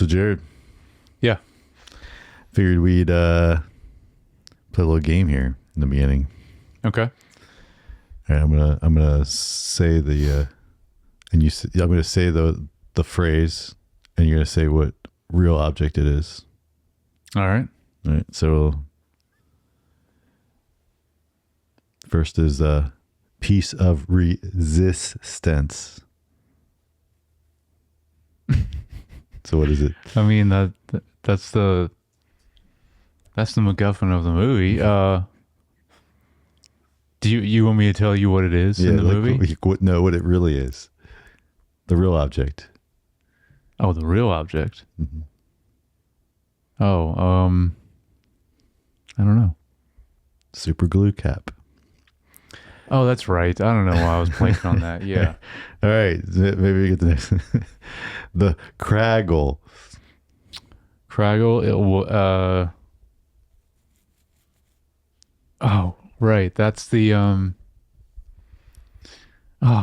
So Jared, Yeah. figured we'd play a little game here in the beginning. Okay. All right, I'm gonna say the I'm gonna say the phrase, and you're gonna say what real object it is. All right. All right. So first is piece of resistance. So what is it? I mean that's the MacGuffin of the movie. Do you want me to tell you what it is in the movie? No, what it really is. The real object. Oh, the real object. Mm-hmm. Oh, I don't know. Super glue cap. Oh, that's right. I don't know why I was blanking on that. Yeah. All right. Maybe we get the next. The Craggle. Craggle. Oh, right. That's the Oh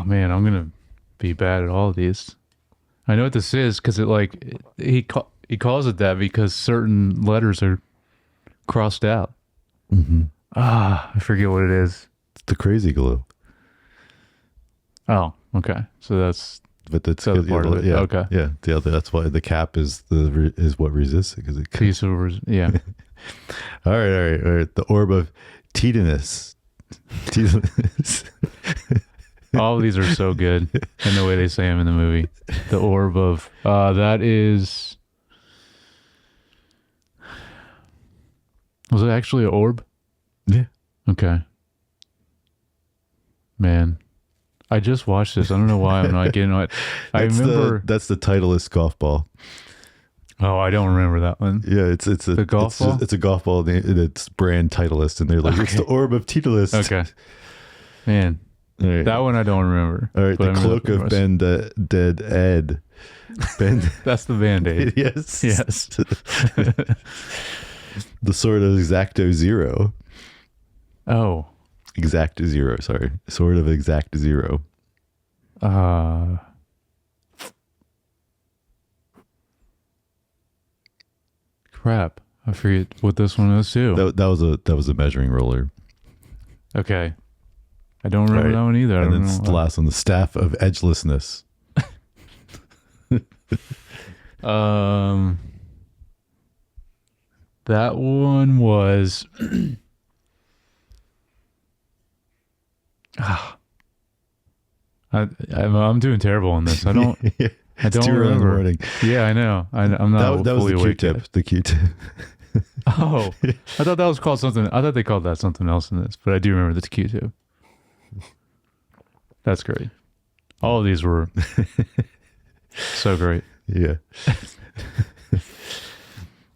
man, I'm gonna be bad at all of these. I know what this is because he calls it that because certain letters are crossed out. Mm-hmm. I forget what it is. It's the crazy glue. Oh, okay. So that's the other part of it. Yeah, Okay. Yeah. The other. That's why the cap is what resists it, because it. Piece of yeah. All right. The orb of Titanus. All of these are so good in the way they say them in the movie. The orb of that is. Was it actually an orb? Yeah. Okay. Man, I just watched this. I don't know why I'm not getting it. I remember that's the Titleist golf ball. Oh, I don't remember that one. Yeah, it's a golf ball. It's a golf ball. And it's brand Titleist, and they're like, it's the orb of Titleist. Okay. Man, right. That one I don't remember. All right, the cloak of Dead Ed. That's the Band-Aid. Yes. The sword of Exacto Zero. Oh. Exact Zero, sorry. Sword of Exact Zero. Crap. I forget what this one is too. That was a measuring roller. Okay. I don't remember that one either. And then the last one, the staff of edgelessness. That one was I'm doing terrible on this. I don't remember. Yeah, I know. I'm not that was fully the awake Q-tip. yet. The Q-tip. Oh, I thought that was called something. I thought they called that something else in this, but I do remember the Q-tip. That's great. All of these were so great. Yeah.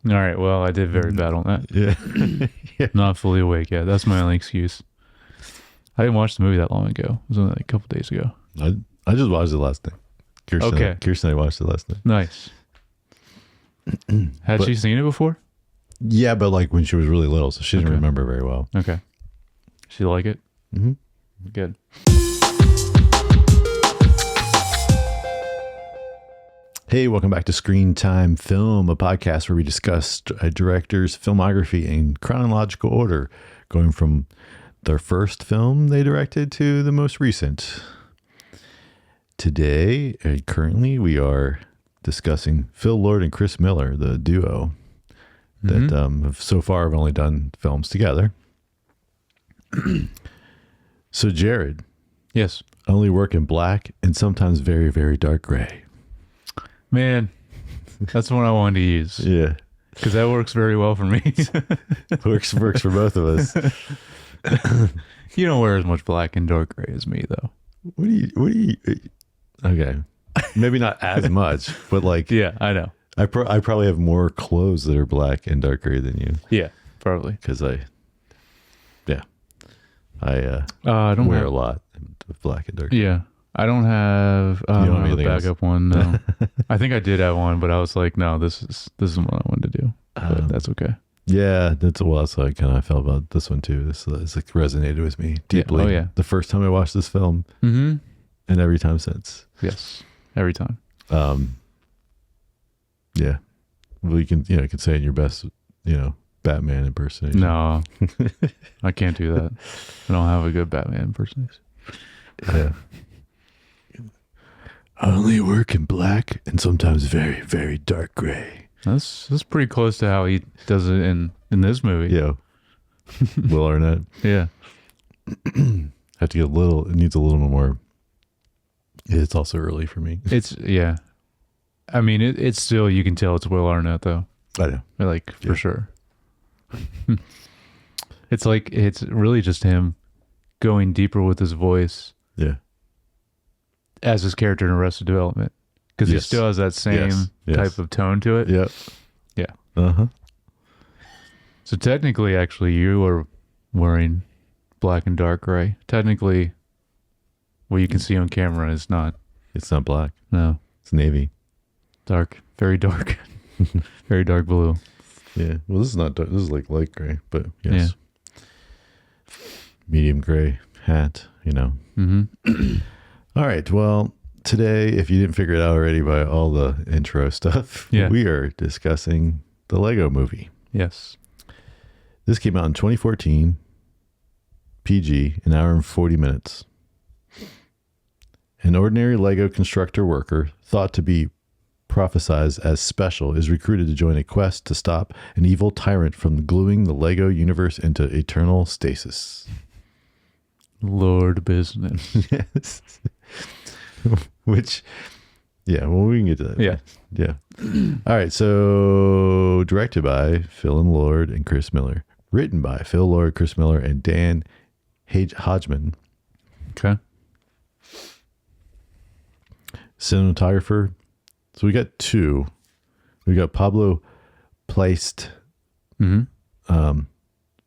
All right. Well, I did very bad on that. Yeah. Not fully awake yet. That's my only excuse. I didn't watch the movie that long ago. It was only like a couple days ago. I just watched it last night. Kirsten and I watched it last night. Nice. Had she seen it before? Yeah, but like when she was really little, so she didn't remember very well. Okay. She like it? Mm-hmm. Good. Hey, welcome back to Screen Time Film, a podcast where we discuss a director's filmography in chronological order, going from their first film they directed to the most recent. Today, currently, we are discussing Phil Lord and Chris Miller, the duo that have so far have only done films together. So, Jared. Yes. Only work in black and sometimes very, very dark gray. Man, that's the one I wanted to use. Yeah. Because that works very well for me. works for both of us. You don't wear as much black and dark gray as me, though. What do you okay. Maybe not as much, but like, yeah, I know. I probably have more clothes that are black and dark gray than you. Yeah, probably. Because I don't wear a lot of black and dark. Yeah. I don't have a backup one. No. I think I did have one, but I was like, no, this is what I wanted to do. But that's okay. Yeah, that's how I kind of felt about this one too. This like resonated with me deeply. Yeah. Oh yeah. The first time I watched this film, and every time since. Yes, every time. Yeah, Well, you can say it in your best, Batman impersonation. No, I can't do that. I don't have a good Batman impersonation. Yeah. I only work in black and sometimes very, very dark gray. That's pretty close to how he does it in this movie. Yeah. Will Arnett. Yeah. Have to get it needs a little more. It's also early for me. Yeah. I mean, it's still, you can tell it's Will Arnett though. I know. Like, for sure. It's like, it's really just him going deeper with his voice Yeah. as his character in Arrested Development. Because he Yes. still has that same Yes. type of tone to it. Yeah. Yeah. Uh-huh. So technically, actually, you are wearing black and dark gray. Technically, what you can see on camera is not. It's not black. No. It's navy. Dark. Very dark. Very dark blue. Yeah. Well, this is not dark. This is like light gray, but yes. Medium gray hat, Mm-hmm. All right. Well, today, if you didn't figure it out already by all the intro stuff, we are discussing the Lego Movie. Yes. This came out in 2014, PG, an hour and 40 minutes. An ordinary Lego constructor worker, thought to be prophesized as special, is recruited to join a quest to stop an evil tyrant from gluing the Lego universe into eternal stasis. Lord business. Yes. Which, yeah, well, we can get to that. Yeah. Yeah. All right. So, directed by Phil and Lord and Chris Miller. Written by Phil Lord, Chris Miller, and Dan Hodgman. Okay. Cinematographer. So, we got two. We got Pablo Placed, Mm-hmm.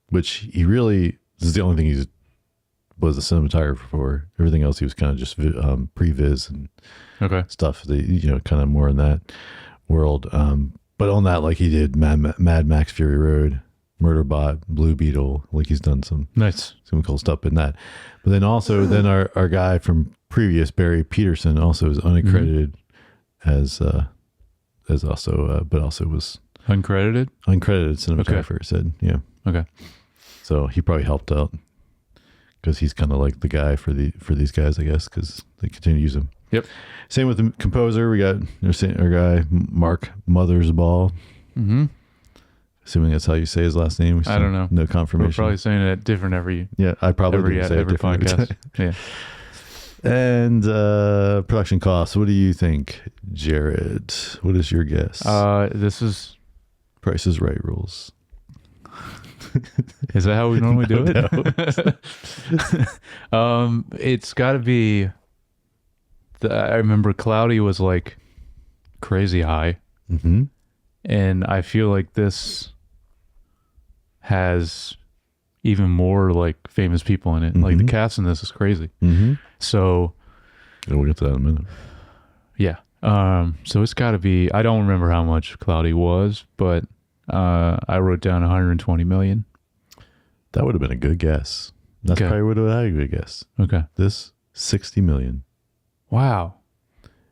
which he really, this is the only thing he was a cinematographer for. Everything else he was kind of just pre-viz and Okay. stuff, kind of more in that world. But on that, like he did Mad Max Fury Road, Murderbot, Blue Beetle, like he's done some Nice. cool stuff in that. But then also, then our guy from previous, Barry Peterson, also is unaccredited as also, but also was Uncredited? uncredited cinematographer. Said, yeah. Okay. So he probably helped out because he's kind of like the guy for these guys, I guess, because they continue to use him. Yep. Same with the composer. We got our guy Mark Mothersbaugh. Mm-hmm. Assuming that's how you say his last name. I don't know. No We're confirmation. probably saying it different every I probably say it every different podcast. Yeah. And production costs. What do you think, Jared? What is your guess? This is. Price is Right rules. Is that how we normally do it? No. It's got to be. I remember Cloudy was like crazy high, Mm-hmm. and I feel like this has even more like famous people in it. Like the cast in this is crazy. Mm-hmm. So Yeah, we'll get to that in a minute. yeah. So it's got to be. I don't remember how much Cloudy was, but I wrote down 120 million. That would have been a good guess. That's Okay. probably would have had a good guess. Okay. This 60 million. Wow.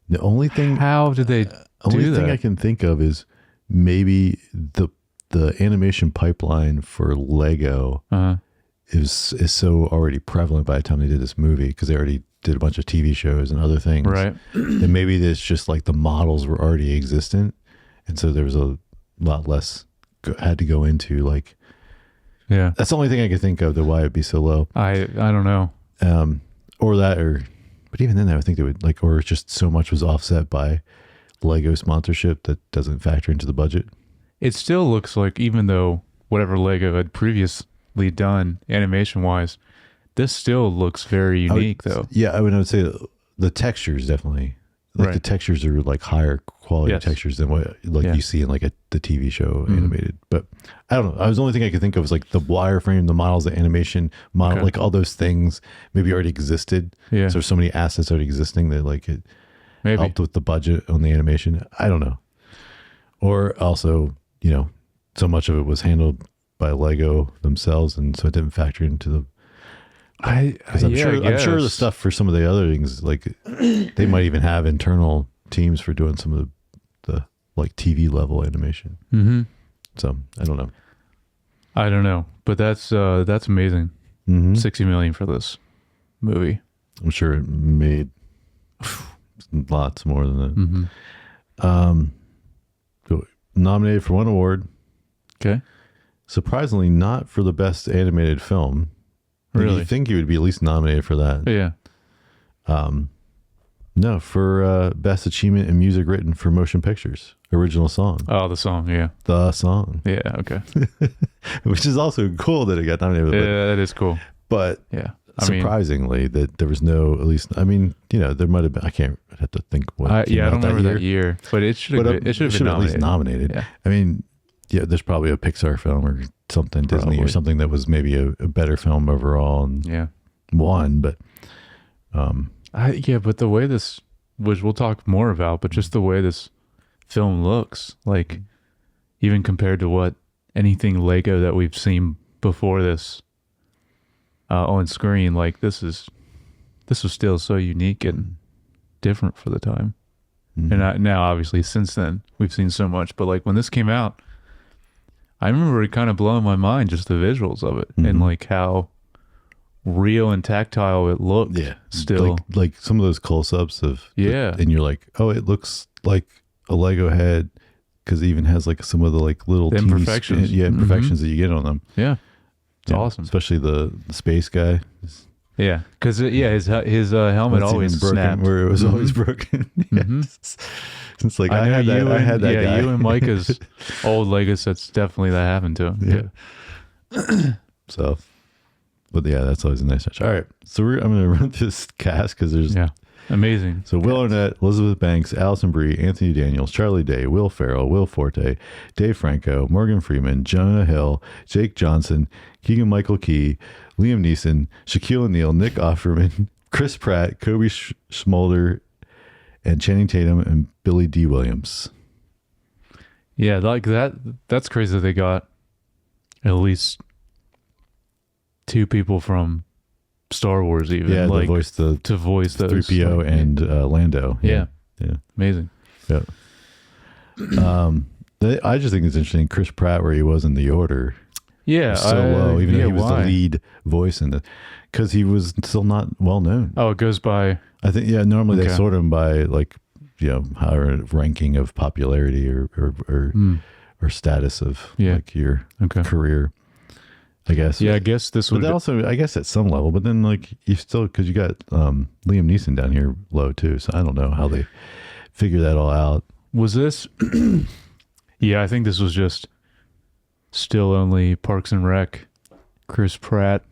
The only thing How did they only do thing that? I can think of is maybe the animation pipeline for Lego Uh-huh. is so already prevalent by the time they did this movie, because they already did a bunch of TV shows and other things. Right. And maybe it's just like the models were already existent, and so there was a lot less had to go into, like, Yeah. that's the only thing I could think of to why it'd be so low. I don't know. But even then I would think they would, like, or just so much was offset by Lego sponsorship that doesn't factor into the budget. It still looks like, even though whatever Lego had previously done animation wise, this still looks very unique though. Yeah, I would say the textures definitely, like, Right. the textures are like higher quality Yes. textures than what you see in like the TV show Mhm. animated. But I don't know. The only thing I could think of is like the wireframe, the models, the animation model, Okay. like all those things maybe already existed. Yeah. So there's so many assets already existing that like it Maybe. helped with the budget on the animation. I don't know. Or also, so much of it was handled by Lego themselves, and so it didn't factor into the. Because I'm sure the guess. stuff for some of the other things, like they might even have internal teams for doing some of the like TV level animation. Mm-hmm. So I don't know. I don't know, but that's amazing. Mm-hmm. 60 million for this movie. I'm sure it made lots more than that. Mm-hmm. So nominated for one award. Okay. Surprisingly, not for the best animated film. Really? You think he would be at least nominated for that? Yeah. No, for best achievement in music written for motion pictures, original song, Oh, the song. Yeah. the song, Yeah. Okay. which is also cool that it got nominated. Yeah, that is cool. But Yeah. surprisingly, that there was no, at least, I mean, there might have been. I can't. I'd have to think what. Yeah, I don't remember that that year, but it should have. It should have been at least nominated. Yeah. I mean, yeah, there's probably a Pixar film or something, Disney or Probably. something that was maybe a better film overall and Yeah. won, but But the way this, which we'll talk more about, but just the way this film looks, like even compared to what anything Lego that we've seen before this on screen, like this was still so unique and different for the time. And now, obviously, since then we've seen so much. But like when this came out, I remember it kind of blowing my mind, just the visuals of it and like how real and tactile it looked. yeah, still. like some of those close-ups of Yeah. and you're like, oh, it looks like a Lego head because it even has like some of the like little The teeny imperfections. imperfections that you get on them. Yeah, it's Yeah, awesome. especially the space guy. Yeah, because his helmet That's always even broken, snapped. where it was always broken. Yes. It's like I had that. I had that guy. You and Micah's old Lego sets, definitely that happened to him. Yeah. So, but yeah, that's always a nice touch. All right, so I'm going to run through this cast because there's Yeah. Amazing. So Will Arnett, Elizabeth Banks, Alison Brie, Anthony Daniels, Charlie Day, Will Ferrell, Will Forte, Dave Franco, Morgan Freeman, Jonah Hill, Jake Johnson, Keegan-Michael Key, Liam Neeson, Shaquille O'Neal, Nick Offerman, Chris Pratt, Kobe Schmolder, and Channing Tatum and Billy D. Williams. Yeah, like that's crazy that they got at least two people from Star Wars, even Yeah, like to voice those 3PO like, and Lando. Yeah. Yeah. amazing. Yeah. I just think it's interesting. Chris Pratt, where he was in The Order, Yeah, was so low, even though he was why? the lead voice in it, because he was still not well known. Oh, it goes by. I think, yeah, normally they Okay. sort him by like, higher ranking of popularity or status of Yeah. like your Okay. career, I guess. Yeah, I guess this But would. also, I guess at some level, but then like you still, because you got Liam Neeson down here low too. So I don't know how they figure that all out. Was this? Yeah, I think this was just still only Parks and Rec. Chris Pratt.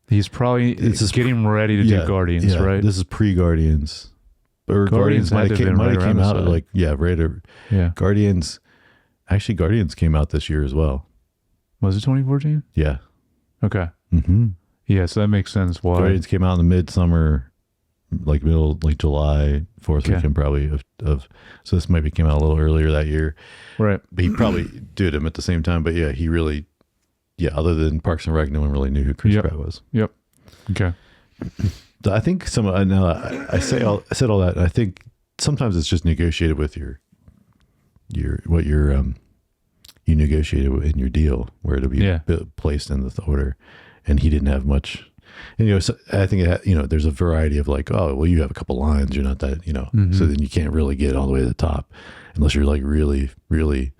He's probably This is getting ready to do Guardians, right? This is pre-Guardians. Or Guardians might had to have have been right came around out this time. like, right. Yeah. Guardians. Actually, Guardians came out this year as well. Was it 2014? Yeah. Okay. Mm-hmm. Yeah, so that makes sense. Why? Guardians came out in the midsummer, like middle, like July 4th Okay. weekend probably of. So this maybe came out a little earlier that year. Right. But he probably did them at the same time. But yeah, he really, other than Parks and Rec, no one really knew who Chris Yep. Pratt was. Yep. Okay. So I think I said all that. I think sometimes it's just negotiated with you negotiated in your deal where it'll be Yeah. placed in the order, and he didn't have much. And so I think there's a variety of like, oh well, you have a couple lines, you're not that so then you can't really get all the way to the top unless you're like really, really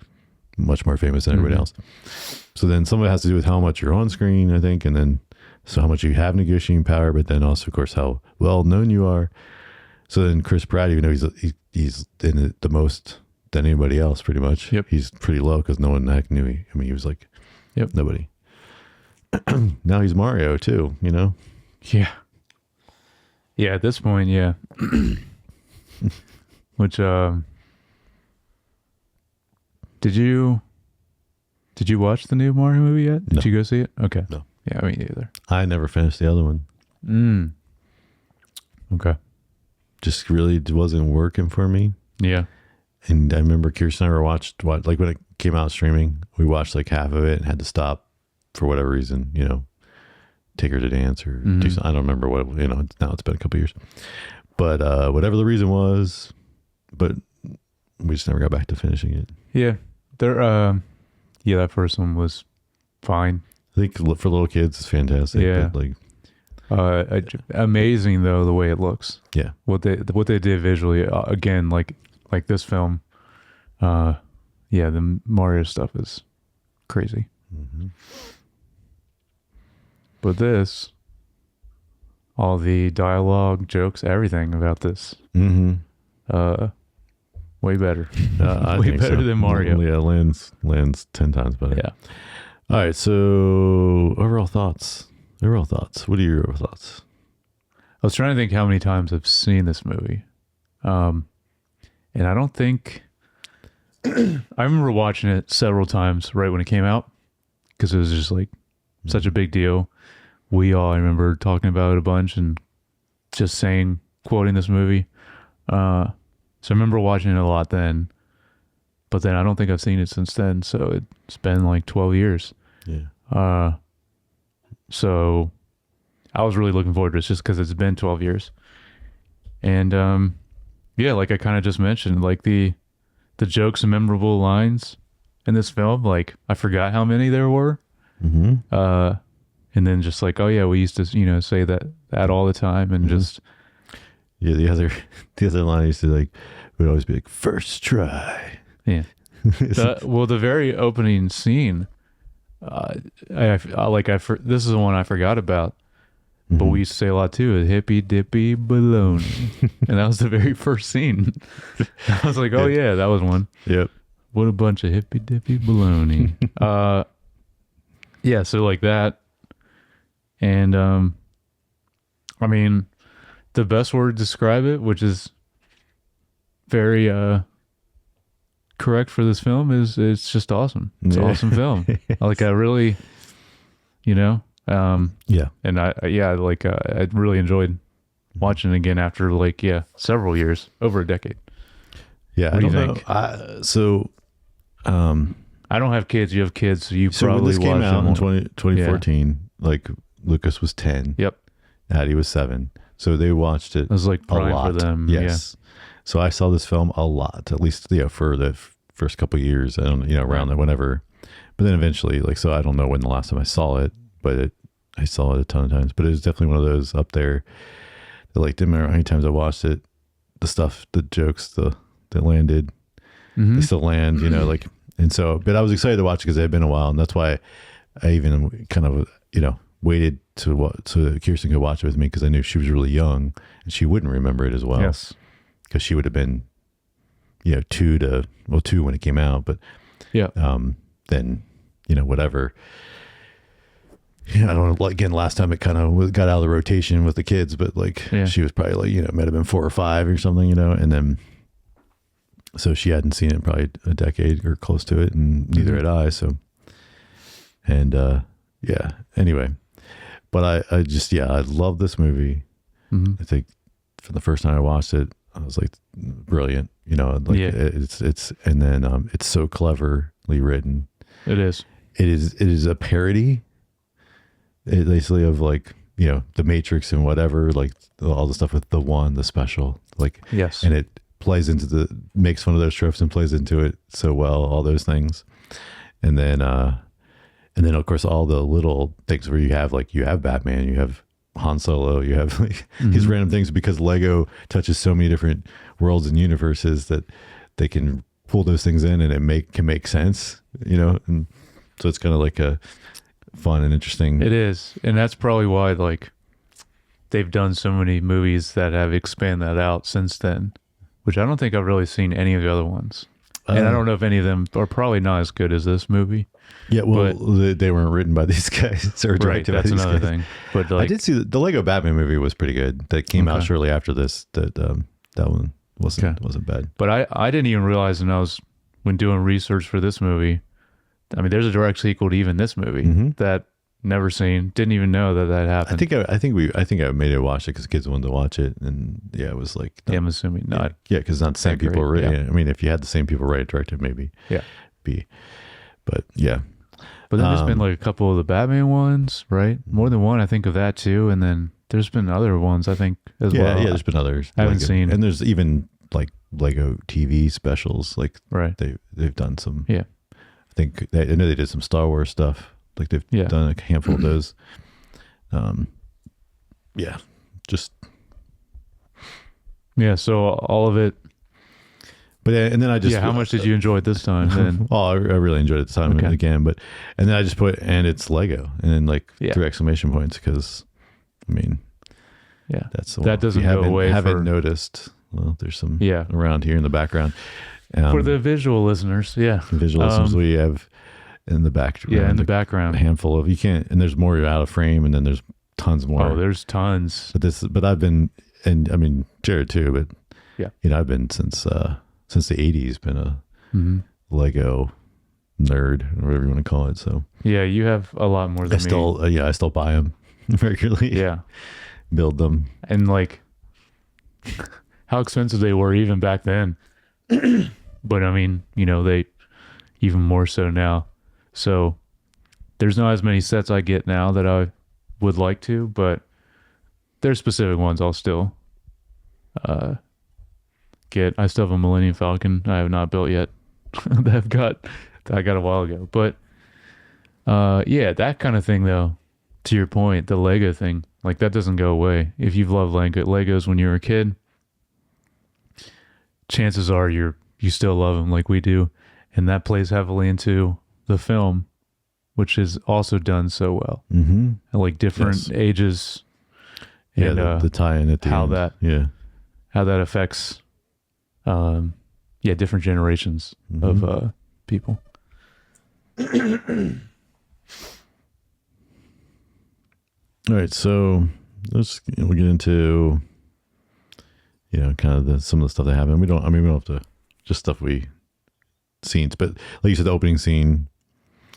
much more famous than everybody else. So then some of it has to do with how much you're on screen, I think, and then so how much you have negotiating power, but then also, of course, how well known you are. So then Chris Pratt, even though he's in it the most than anybody else, pretty much. Yep. He's pretty low because no one knew he was like, Yep. nobody. Now he's Mario too, Yeah. Yeah, at this point, yeah. Which did you watch the new Mario movie yet? Did No. you go see it? Okay. No. Yeah, me neither. I never finished the other one. Okay. Just really wasn't working for me. Yeah. And I remember Kirsten and I watched like when it came out streaming, we watched like half of it and had to stop for whatever reason, take her to dance or do something. I don't remember what, now it's been a couple years, but whatever the reason was, but we just never got back to finishing it. Yeah, there. Yeah, that first one was fine. I think for little kids, it's fantastic. Yeah. But Amazing though the way it looks. yeah. What they did visually, again, like this film. Yeah, the Mario stuff is crazy. Mm-hmm. But this, all the dialogue, jokes, everything about this, Mm-hmm. way better. I Way think better so. than Mario. Yeah, lands 10 times better. Yeah. All right. So overall thoughts. What are your overall thoughts? I was trying to think how many times I've seen this movie. And I don't think I remember watching it several times right when it came out because it was just like such a big deal. I remember talking about it a bunch and just quoting this movie. So I remember watching it a lot then, but then I don't think I've seen it since then. So it's been like 12 years. Yeah. So I was really looking forward to it just because it's been 12 years. And yeah, like I kind of just mentioned, like the jokes and memorable lines in this film, like I forgot how many there were. Mm-hmm. And then just like, oh yeah, we used to, say that all the time and just. Yeah, the other line used to would always be like, first try. Yeah. The very opening scene, this is the one I forgot about, but we used to say a lot too, hippy dippy baloney. And that was the very first scene. I was like, oh yeah, that was one. Yep. What a bunch of hippy dippy baloney. Yeah, so like that. And I mean, the best word to describe it, which is very correct for this film, is it's just awesome. It's an awesome film. Like I really, yeah. And I really enjoyed watching it again after several years, over a decade. Yeah. What do you think? I don't have kids. You have kids, so you So when probably this came watched out them. in 2014, like Lucas was 10. Yep. Addie was 7. So they watched it It was like a prime lot. for them. Yes. So I saw this film a lot, at least for the first couple of years. I don't around there, whenever. But then eventually, so I don't know when the last time I saw it, but I saw it a ton of times. But it was definitely one of those up there that didn't matter how many times I watched it, the jokes, that landed, they still land, and so, but I was excited to watch it because it had been a while, and that's why I even kind of, waited so Kirsten could watch it with me because I knew she was really young and she wouldn't remember it as well. Yes. Because she would have been, 2 when it came out, but yeah. Then, whatever. Yeah, I don't know. Again, last time it kind of got out of the rotation with the kids, but she was probably might have been 4 or 5 or something, and then so she hadn't seen it probably a decade or close to it, and neither had I. So, and yeah. Anyway, but I just I love this movie. Mm-hmm. I think for the first time I watched it, I was like, brilliant. It's and then it's so cleverly written. It is. It is a parody. Basically of the Matrix and whatever, all the stuff with the special, yes, and it plays into makes fun of those tropes and plays into it so well, all those things. And then of course all the little things where you have Batman, you have Han Solo, you have these random things, because Lego touches so many different worlds and universes that they can pull those things in and it can make sense, and so it's kind of a fun and interesting. It is. And that's probably why they've done so many movies that have expanded that out since then, which I don't think I've really seen any of the other ones. And I don't know if any of them are probably not as good as this movie. Yeah, well, they weren't written by these guys or directed by these guys. That's another thing. But I did see the Lego Batman movie was pretty good. That came out shortly after this. That one wasn't bad. But I didn't even realize when doing research for this movie. I mean, there's a direct sequel to even this movie that never seen. Didn't even know that happened. I think I made it watch it because kids wanted to watch it, and it was like. I'm assuming not. Yeah, because not the same people. I mean, if you had the same people write it, direct it, maybe. Yeah. But yeah. But then there's been a couple of the Batman ones, right? More than one, I think of that too, and then there's been other ones I think as well. Yeah, there's been others. I haven't seen, and there's even Lego TV specials. Like Right. they've done some. Yeah. I know they did some Star Wars stuff. Like they've Yeah. done a handful of those. Yeah, just Yeah. So all of it. but and then I just How much did you enjoy it this time? Then oh, I really enjoyed it this time Okay. again. But and then I just put and it's Lego and then like Yeah. 3 exclamation points because I mean yeah. that's the That one. If doesn't you go away haven't for- noticed. Well, there's some Yeah. around here in the background. For the visual listeners, yeah. visualisms we have in the background. Yeah, in the a background. handful of you can't and there's more out of frame and then there's tons more. Oh, there's tons. But I've been and I mean Jared too, but Yeah. you know I've been since the 80s been a Mm-hmm. Lego nerd or whatever you want to call it. So Yeah, you have a lot more than I still buy them regularly. me. Yeah. Build them. And like how expensive they were even back then. But I mean, you know, they even more so now. So there's not as many sets I get now that I would like to, but there's specific ones I'll still get. I still have a Millennium Falcon I have not built yet. that I got a while ago. But yeah, that kind of thing though, to your point, the Lego thing, like that doesn't go away. If you've loved Legos when you were a kid, chances are you still love them like we do, and that plays heavily into the film, which is also done so well. Mm-hmm. Like different Yes. ages, Yeah, and the tie-in at the how end. that- Yeah. how that affects, different generations of people. All right, so we'll get into kind of some of the stuff that happened. We don't have to just stuff scenes, but like you said, the opening scene,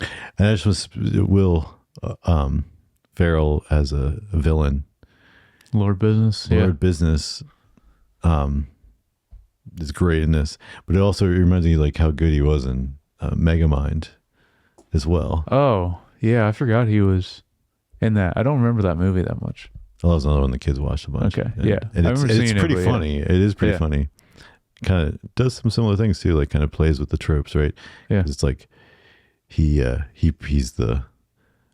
and that was Will Ferrell as a villain. Lord Business, Lord Business is great in this, but it also reminds me like how good he was in Megamind as well. Oh, yeah, I forgot he was in that. I don't remember that movie that much. Well, that was another one the kids watched a bunch. Okay, and, yeah. and I it's remember seeing it, pretty but yeah. funny. It is pretty Yeah. funny. Kind of does some similar things too, like kind of plays with the tropes, right? Yeah. 'Cause it's like he's the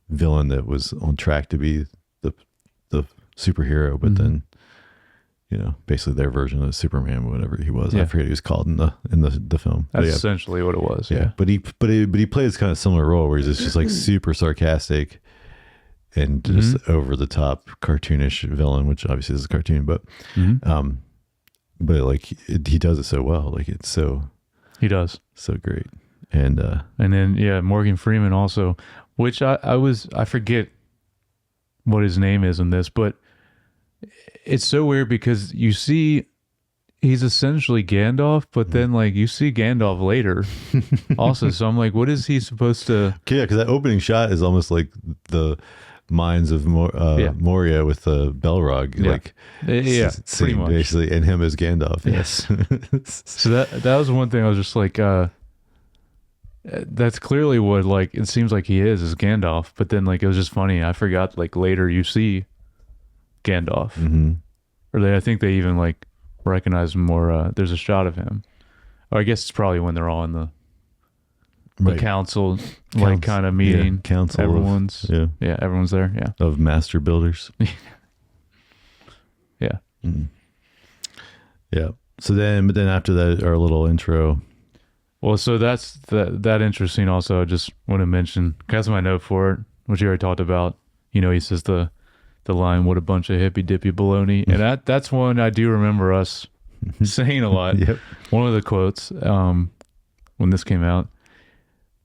villain that was on track to be the superhero, but then basically their version of Superman, whatever he was. I Yeah. forget what he was called in the film. But That's yeah, essentially what it was. yeah. Yeah. But he plays kind of similar role where he's just like super sarcastic and just over the top cartoonish villain, which obviously is a cartoon, but Mhm. but like he does it so well. Like it's so He does. great. And And then Morgan Freeman also, which I forget what his name is in this, but it's so weird because you see he's essentially Gandalf, but then like you see Gandalf later also. So I'm like, what is he supposed to? yeah, because that opening shot is almost like the Mines of Moria with the Belrog, Yeah. like Yeah, scene, pretty much. basically, and him as Gandalf. Yes. So that was one thing I was just like, that's clearly what like it seems like he is Gandalf, but then like it was just funny. I forgot like later you see Gandalf, or I think they even like recognize him more. There's a shot of him, or I guess it's probably when they're all in the Right. council like kind of meeting. Yeah, council of- everyone's yeah, everyone's there. Yeah, of master builders. yeah. Yeah. So then after that, our little intro. Well, so that's that interesting. Also, I just want to mention, that's my note for it, which you already talked about. He says the line, "What a bunch of hippy dippy baloney," and that's one I do remember us saying a lot. Yep. One of the quotes when this came out.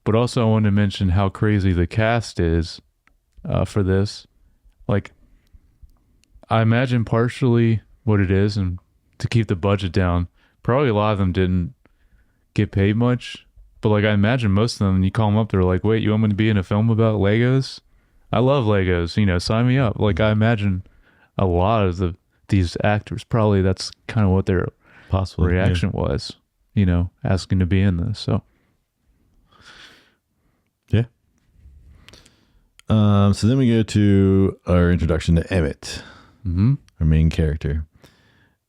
But also, I wanted to mention how crazy the cast is for this. Like, I imagine partially what it is, and to keep the budget down, probably a lot of them didn't get paid much, but like I imagine most of them, you call them up, they're like, wait, you want me to be in a film about Legos? I love Legos, sign me up. Like I imagine a lot of these actors, probably that's kind of what their Possibly reaction was, asking to be in this. So Yeah. So then we go to our introduction to Emmett, our main character.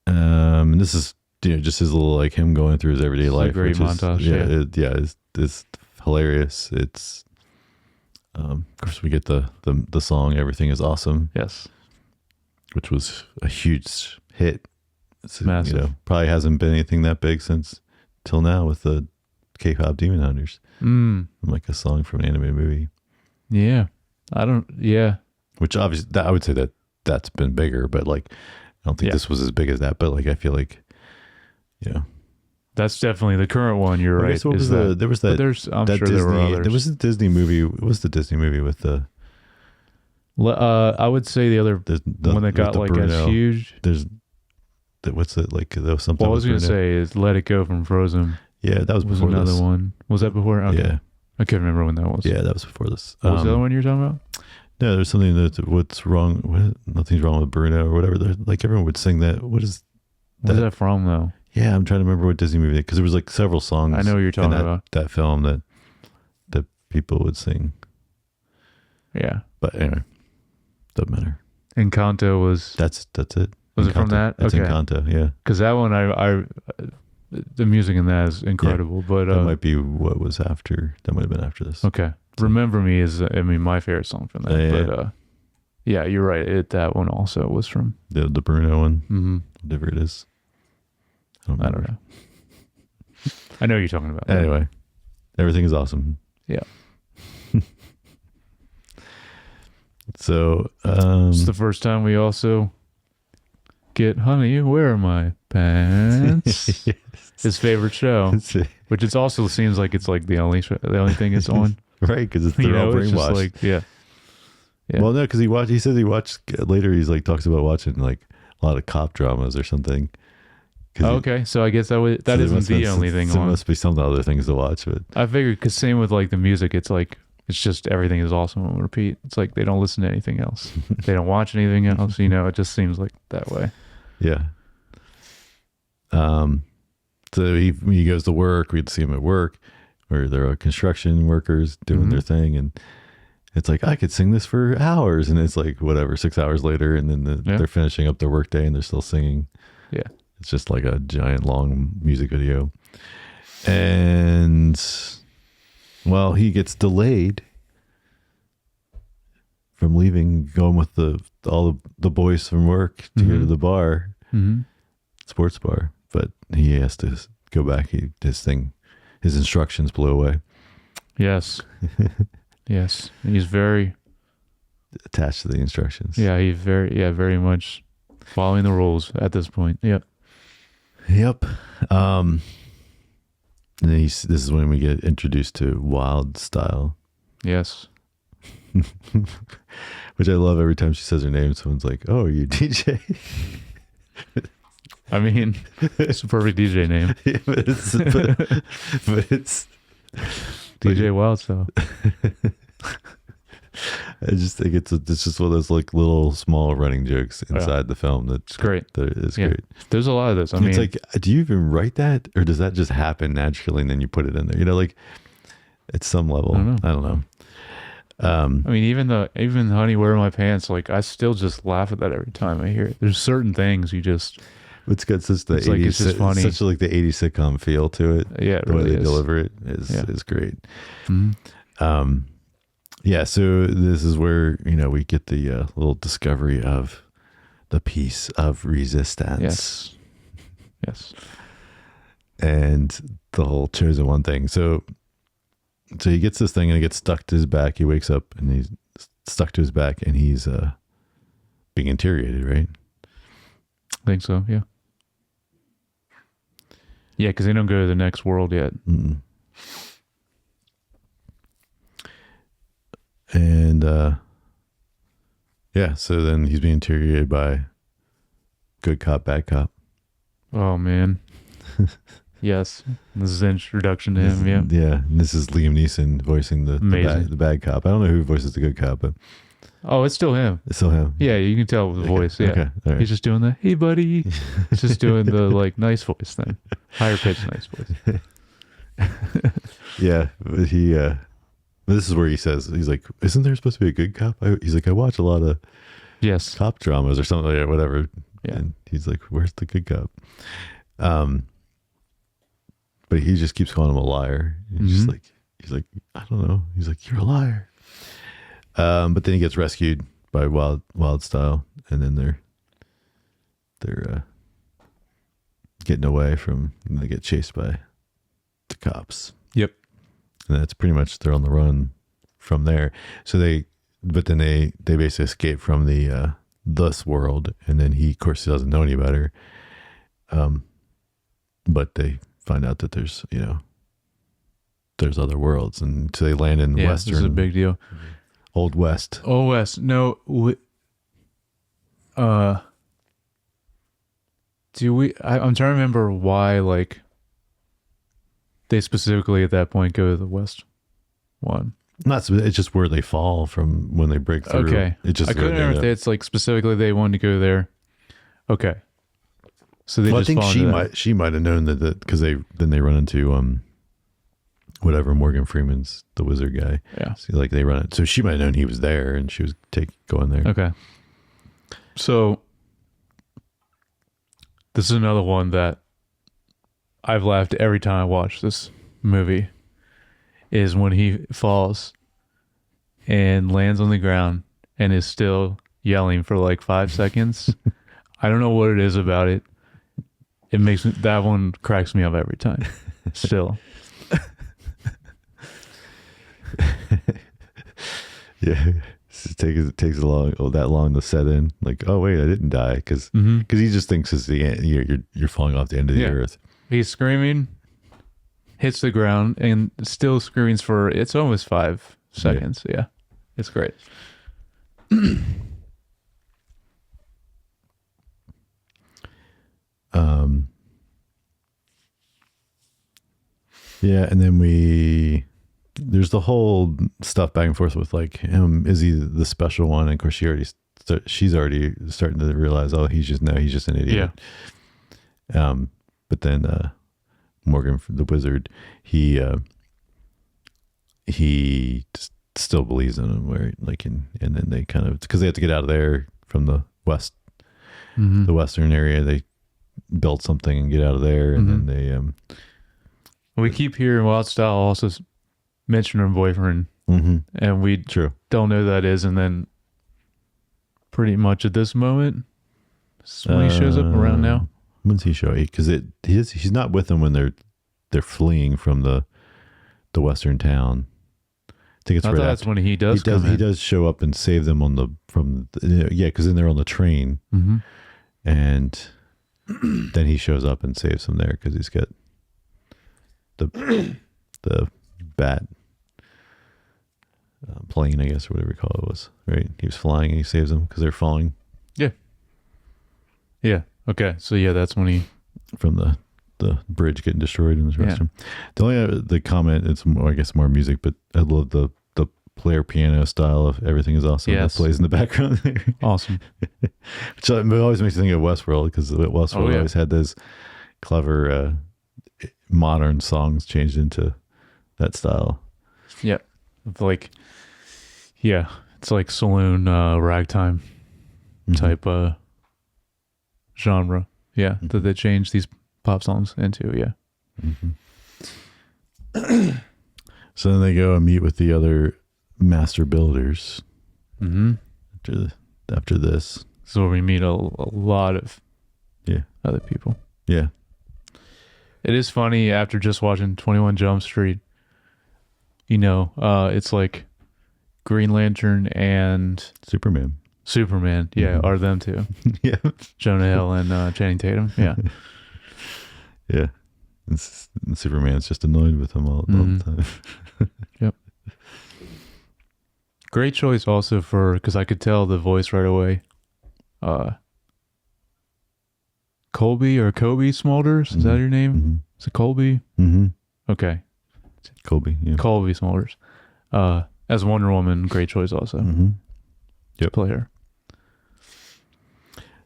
And this is just his little like him going through his everyday It's a life, great which montage, is yeah. it's hilarious. It's of course we get the song "Everything Is Awesome," Yes. which was a huge hit. It's, Massive. probably hasn't been anything that big since till now with the K-pop Demon Hunters, like a song from an animated movie. Yeah. Yeah. Which obviously I would say that's been bigger, but like I don't think this was as big as that. But like I feel like, That's definitely the current one. You're right. What was there was that. I'm that sure Disney, there were others. There was a Disney movie. What was the Disney movie with the? I would say the other one that got like Bruno. as huge. What's it like? There was something. What I was going to Bruno. say is "Let It Go" from Frozen. Yeah, that was Was before another this. one. Was that before? Okay. Yeah, I can't remember when that was. yeah, that was before this. What was the other one you're talking about? No, there's something that what's wrong. Nothing's wrong with Bruno or whatever. Like everyone would sing that. What is? Where's that from though? Yeah, I'm trying to remember what Disney movie because there was like several songs. I know what you're talking about. That film that people would sing. Yeah. But anyway, doesn't matter. Encanto was. That's it. Was it from that? That's Okay. Encanto, yeah. Because that one, the music in that is incredible. But That might be what was after. That might have been after this. okay. Remember Me is, my favorite song from that. Yeah. But yeah, you're right. That one also was from. The Bruno one, Mm-hmm. whatever it is. I don't know. I know what you're talking about. Anyway, everything is awesome. Yeah. So, It's the first time we also get Honey, Where Are My Pants? His favorite show, which it also seems like it's like the only thing it's on. right, because it's they're all it's just brainwashed. like, yeah. Well, no, because he says he watched later. He's like talks about watching like a lot of cop dramas or something. Okay, so I guess that isn't the only thing There on. must be some other things to watch, but I figured because same with like the music, it's like it's just everything is awesome on repeat. It's like they don't listen to anything else. They don't watch anything else. It just seems like that way. yeah. So he goes to work. We'd see him at work, where there are construction workers doing their thing, and it's like I could sing this for hours, and it's like whatever 6 hours later, and then they're finishing up their workday, and they're still singing. Yeah. It's just like a giant long music video. And well, he gets delayed from leaving, going with all the boys from work to go to the bar, sports bar. But he has to go back. His instructions blew away. Yes. Yes. He's very Attached to the instructions. he's very much following the rules at this point. Yep. Yep. And then this is when we get introduced to Wild Style, Yes. which I love. Every time she says her name, someone's like, "Oh, are you DJ?" I mean, it's a perfect DJ name. Yeah, but it's DJ Wildstyle. I just think it's just one of those like little small running jokes inside the film. That's great. That is Yeah. great. There's a lot of this. I It's mean, like, do you even write that, or does that just happen naturally and then you put it in there? Like at some level, I don't know. I mean, even Honey, Where Are My Pants? Like, I still just laugh at that every time I hear it. There's certain things you just, It's got such the It's like, 80s, it's just funny. such like the 80s sitcom feel to it. yeah, it The way really they is. deliver it is great. Mhm. Yeah, so this is where we get the little discovery of the piece of resistance. Yes. Yes. And the whole chosen one thing. So he gets this thing and it gets stuck to his back. He wakes up and he's stuck to his back and he's being interrogated, right? I think so. Yeah. Yeah, because they don't go to the next world yet. Mm-mm. And yeah, so then he's being interrogated by good cop, bad cop. Oh man. Yes. This is the introduction to him. Yeah. Yeah, and this is Liam Neeson voicing the Amazing. bad cop. I don't know who voices the good cop, but Oh, it's still him. it's still him. Yeah, you can tell with the voice. Yeah. Okay. All right. He's just doing the hey buddy. He's just doing the like nice voice thing. Higher pitched nice voice. Yeah, but this is where he says, he's like, isn't there supposed to be a good cop? He's like, I watch a lot of Yes. cop dramas or something like that, whatever. Yeah. And he's like, where's the good cop? But he just keeps calling him a liar. He's like, I don't know. He's like, you're a liar. But then he gets rescued by Wild Style, and then they're getting away and they get chased by the cops. Yep. And that's pretty much, they're on the run from there. So they basically escape from the this world, and then he, of course, doesn't know any better. But they find out that there's other worlds, and so they land in Western. This is a big deal. Old West. Old West. No. I'm trying to remember why, like, they specifically at that point go to the West one. It's just where they fall from when they break through. Okay. It just, I couldn't remember if it's like specifically they wanted to go there. Okay. So they I think she might have known that because they run into whatever, Morgan Freeman's the wizard guy. Yeah. So like they run it. So she might have known he was there, and she was going there. Okay. So this is another one that I've laughed every time I watch this movie, is when he falls and lands on the ground and is still yelling for like 5 seconds. I don't know what it is about it. It makes that one cracks me up every time. Still. Yeah. It takes that long to set in. Like, oh wait, I didn't die, because he just thinks it's the end. You're falling off the end of the earth. He's screaming, hits the ground, and still screams for it's almost 5 seconds. Yeah, it's great. Yeah, and then there's the whole stuff back and forth with like him. Is he the special one? And of course, she's already starting to realize, oh, he's just an idiot. Yeah. But then Morgan, the wizard, he still believes in him, and then they kind of, because they have to get out of there from the west, the western area. They build something and get out of there, and then they. We keep hearing Wild Style also mention her boyfriend, and we don't know who that is, and then pretty much at this moment, when he shows up around now. When's he show? Because he's not with them when they're fleeing from the western town. I think it's that's when he does. He does show up and save them because then they're on the train, and then he shows up and saves them there because he's got the bat plane, I guess, or whatever you call it was. Right? He was flying and he saves them because they're falling. Yeah. Yeah. Okay. So yeah, that's when he from the bridge getting destroyed in this restroom. The only the comment, it's more, I guess, more music, but I love the player piano style of Everything Is Awesome that plays in the background there. Awesome. Which always makes you think of Westworld, because Westworld always had those clever modern songs changed into that style. Yeah. Like, yeah, it's like saloon ragtime type genre. Yeah, that they changed these pop songs into. Yeah. So then they go and meet with the other master builders. After this, so we meet a lot of other people. Yeah. It is funny, after just watching 21 Jump Street, it's like Green Lantern and Superman, are them two. Yeah. Jonah Hill and Channing Tatum. Yeah. Yeah. And Superman's just annoyed with him all the time. Yep. Great choice also because I could tell the voice right away. Colby Smulders, is that your name? Is it Colby? Okay. Colby Smulders. As Wonder Woman, great choice also. Yep. Play her.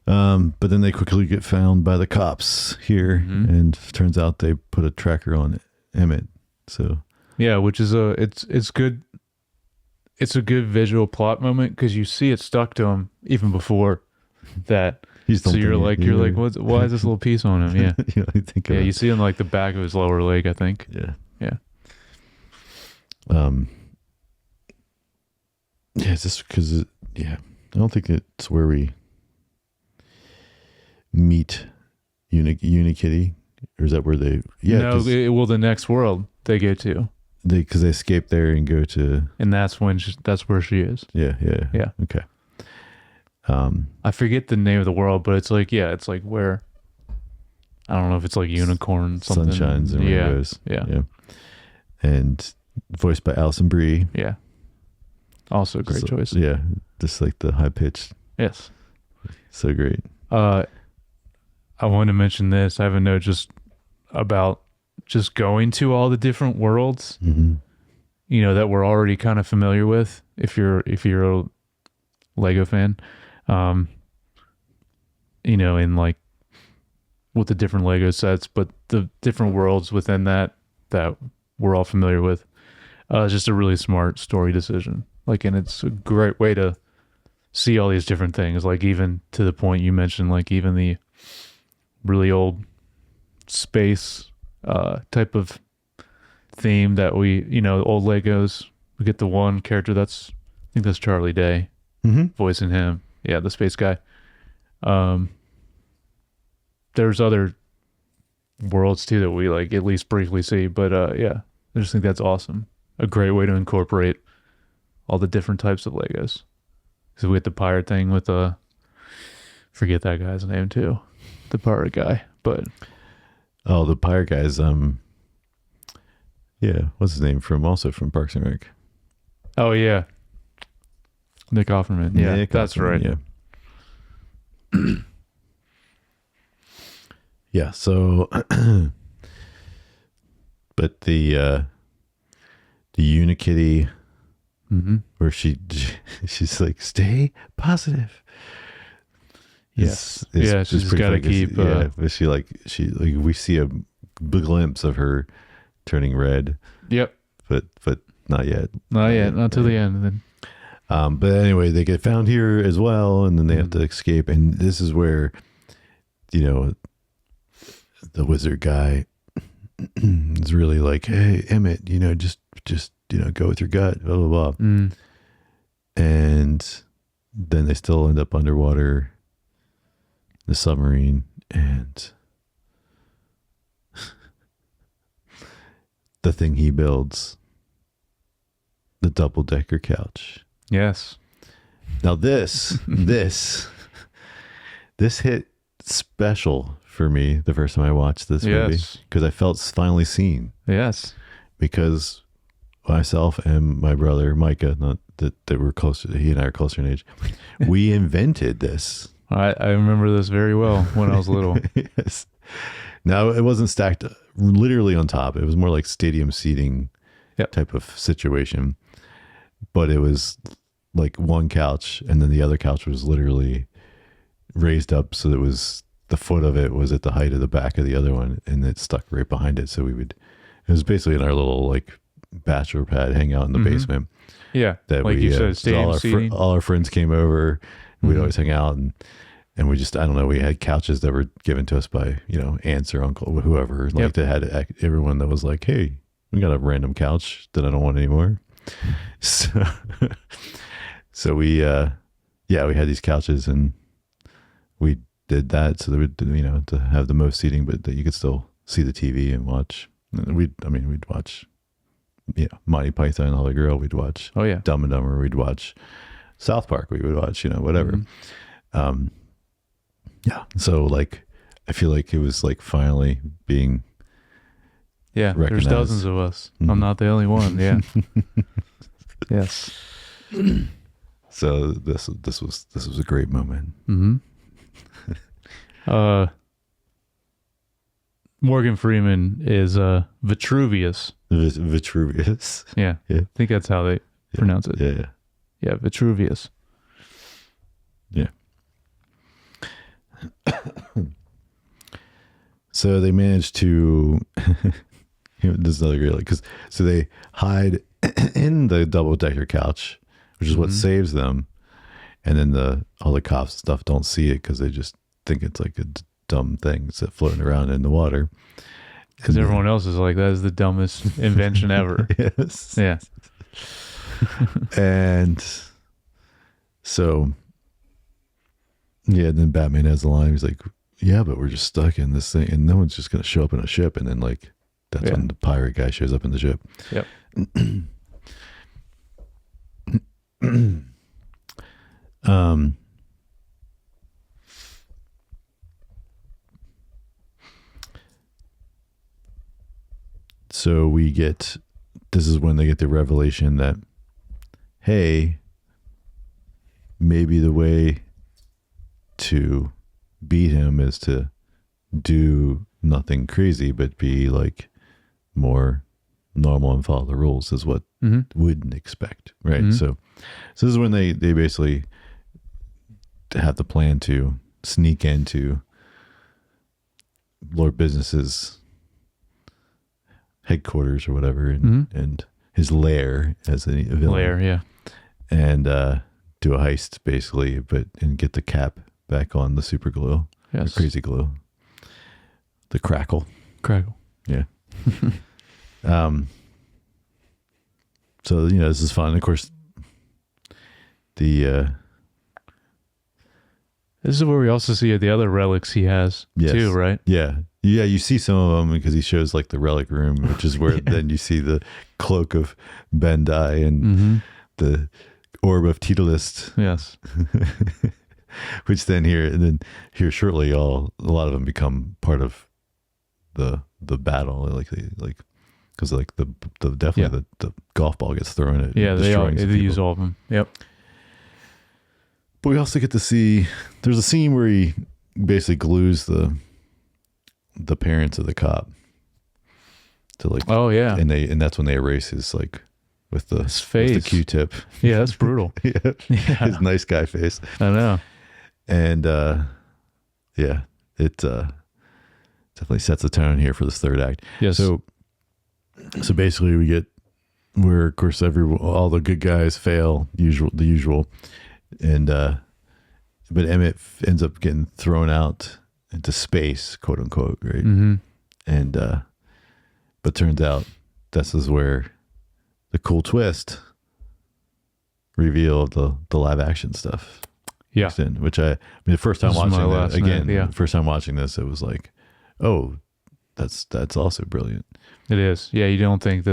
But then they quickly get found by the cops here, and turns out they put a tracker on Emmett. So yeah, which is it's good. It's a good visual plot moment, because you see it stuck to him even before that. You just don't So you're think- like, why is this little piece on him? Yeah. you know, you think of Yeah, it. you see in like the back of his lower leg, I think. Yeah. Yeah. Yeah, it's just because, I don't think it's where we meet Unikitty, or is that where they? Yeah, No, well, the next world they go to, because they escape there and go to. and that's where she is. Yeah. Okay. I forget the name of the world, but it's like where, I don't know if it's like unicorn something. Sunshines and Rainbows. Yeah. And voiced by Alison Brie. Yeah. Also a great choice. Yeah, just like the high pitched. Yes. So great. I want to mention this. I have a note just about just going to all the different worlds, Mm-hmm. That we're already kind of familiar with. If you're a Lego fan, in like with the different Lego sets, but the different worlds within that we're all familiar with. It's just a really smart story decision. Like, and it's a great way to see all these different things. Like, even to the point you mentioned, like even the really old space type of theme that we, old Legos. We get the one character I think that's Charlie Day voicing him. Yeah, the space guy. There's other worlds too that we like at least briefly see, but I just think that's awesome. A great way to incorporate all the different types of Legos. So we get the pirate thing with forget that guy's name too, the pirate guy. But the pirate guys. What's his name from Parks and Rec? Oh yeah, Nick Offerman. Yeah, Nick that's Offerman, right. Yeah. Yeah. So, but the Unikitty. Where she's like, stay positive. Yes. She's got to keep. But she we see a glimpse of her turning red. Yep. But not yet. Not yet. Not till the end. Then. But anyway, they get found here as well, and then they have to escape. And this is where, the wizard guy is really like, hey, Emmett, just go with your gut, blah, blah, blah. And then they still end up underwater, the submarine, and the thing he builds, the double-decker couch. Yes. Now this hit special for me the first time I watched this movie, because I felt finally seen. Yes. Because myself and my brother Micah, not that we're closer, he and I are closer in age, we invented this. I remember this very well when I was little. Yes. Now it wasn't stacked literally on top. It was more like stadium seating type of situation. But it was like one couch, and then the other couch was literally raised up so that it was, the foot of it was at the height of the back of the other one, and it stuck right behind it. So it was basically in our little like bachelor pad hangout in the basement. Yeah. That like you said, stadium seating. All our friends came over. We'd always hang out, and we just, I don't know, we had couches that were given to us by, aunts or uncle, whoever, like that had everyone that was like, hey, we got a random couch that I don't want anymore. So we had these couches, and we did that so that we, to have the most seating, but that you could still see the TV and watch. And we'd watch, Monty Python and Holy Grail. We'd watch Dumb and Dumber. We'd watch South Park. We would watch, whatever. So like, I feel like it was like finally being recognized. There's dozens of us. I'm not the only one. Yeah. Yes. So this was a great moment. Morgan Freeman is Vitruvius. Vitruvius. Yeah. I think that's how they pronounce it. Yeah. Vitruvius. Yeah. So they managed to this is another great, because so they hide in the double-decker couch, which is what saves them, and then all the cops and stuff don't see it because they just think it's like a dumb thing that's floating around in the water. Because everyone else is like, that is the dumbest invention ever. Yes. Yeah. And so, yeah, then Batman has the line. He's like, yeah, but we're just stuck in this thing, and no one's just going to show up in a ship. And then, like, that's when the pirate guy shows up in the ship. Yep. So this is when they get the revelation that, hey, maybe the way to beat him is to do nothing crazy, but be like more normal and follow the rules, is what wouldn't expect. Right. Mm-hmm. So this is when they basically have the plan to sneak into Lord Business's headquarters or whatever, and his lair as a villain. Lair, yeah. And do a heist basically, and get the cap back on the super glue. Yes. The crazy glue. The crackle. Yeah. So, this is fun. Of course, this is where we also see the other relics he has too, right? Yeah. Yeah, you see some of them because he shows like the relic room, which is where then you see the cloak of Bandai and the orb of Titulist. Yes. Which then here shortly, a lot of them become part of the battle, because definitely the golf ball gets thrown at. Yeah, they use all of them. Yep. But we also get to see there's a scene where he basically glues the parents of the cop to like. Oh yeah. And that's when they erase his like with his face, with the Q-tip. Yeah, that's brutal. Yeah. His nice guy face. I know. And yeah, it definitely sets the tone here for this third act. Yes. So basically we get where of course all the good guys fail, the usual, and but Emmett ends up getting thrown out into space, quote unquote, right? Mm-hmm. And but turns out this is where the cool twist revealed the live action stuff. Yeah. Which the first time watching it again, yeah. First time watching this, it was like, oh, that's also brilliant. It is. Yeah, you don't think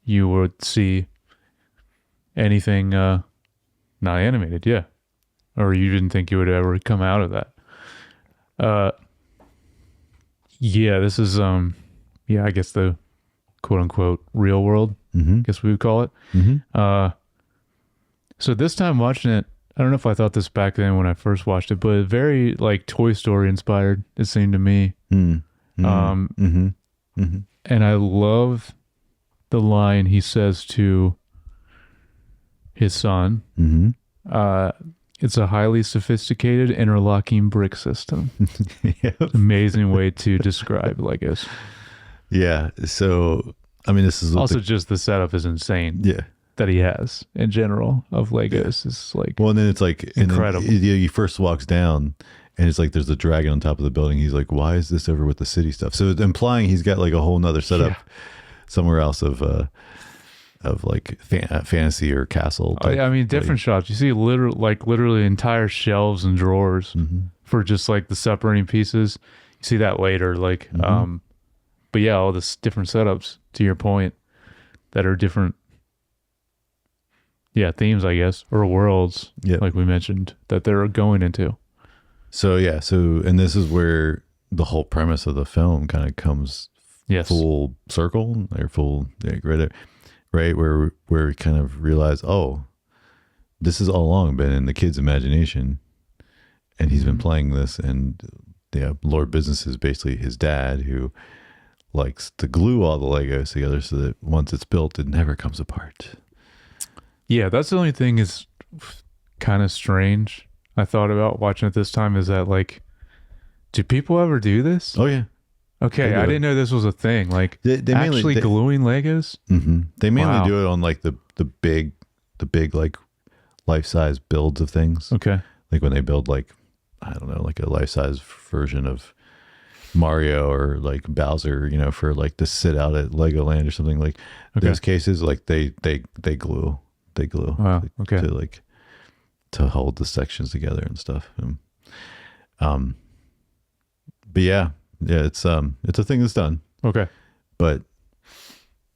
you would see anything not animated, yeah. Or you didn't think you would ever come out of that. Yeah, this is I guess the quote unquote real world, I guess we would call it. So this time watching it, I don't know if I thought this back then when I first watched it, but very like Toy Story inspired, it seemed to me. And I love the line he says to his son. It's a highly sophisticated interlocking brick system. Yep. Amazing way to describe Legos. Yeah. So, I mean, this is Also just the setup is insane. Yeah. That he has in general of Legos is like, well, and then it's like incredible. He first walks down and it's like there's a dragon on top of the building. He's like, why is this over with the city stuff? So it's implying he's got like a whole nother setup somewhere else of like fantasy or castle type. I mean, different shops. You see literally entire shelves and drawers for just like the separating pieces. You see that later, like, but yeah, all this different setups to your point that are different. Yeah, themes, I guess, or worlds, like we mentioned, that they're going into. So, and this is where the whole premise of the film kind of comes full circle, or full, right? Where we kind of realize, oh, this has all along been in the kid's imagination, and he's been playing this, and Lord Business is basically his dad, who likes to glue all the Legos together so that once it's built, it never comes apart. Yeah, that's the only thing is kind of strange. I thought about watching it this time is that like, do people ever do this? Oh yeah. Okay, I didn't know this was a thing. Like they actually gluing Legos. They mainly do it on like the big like life size builds of things. Okay, like when they build like I don't know, like a life-size version of Mario or like Bowser, for like to sit out at Legoland or something. Like those cases, like they glue. Wow. Okay. To like to hold the sections together and stuff. But yeah, it's a thing that's done. Okay. But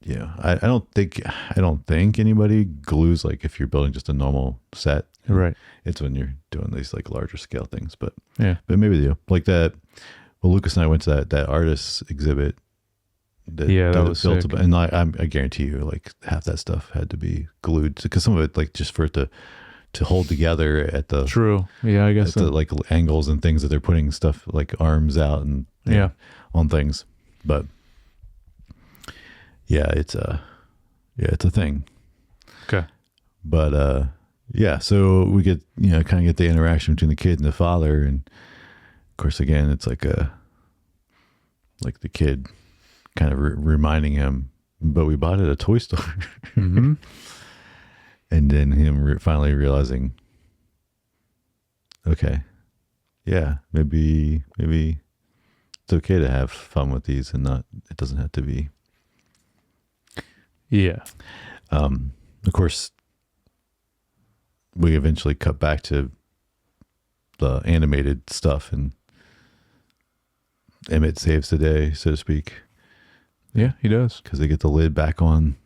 yeah, I don't think anybody glues, like if you're building just a normal set. Right. It's when you're doing these like larger scale things. But maybe they do. Like that. Well, Lucas and I went to that artist exhibit. That was built sick. and I guarantee you, like half that stuff had to be glued because some of it, like just for it to hold together at the True. Yeah, I guess the like angles and things that they're putting stuff like arms out and on things. But yeah, it's a thing. Okay. But so we get kind of get the interaction between the kid and the father, and of course again it's like the kid kind of reminding him, but we bought it at a toy store. Mm-hmm. And then him finally realizing, okay, yeah, maybe it's okay to have fun with these and it doesn't have to be. Yeah. Of course, we eventually cut back to the animated stuff, and Emmett saves the day, so to speak. Yeah, he does. Because they get the lid back on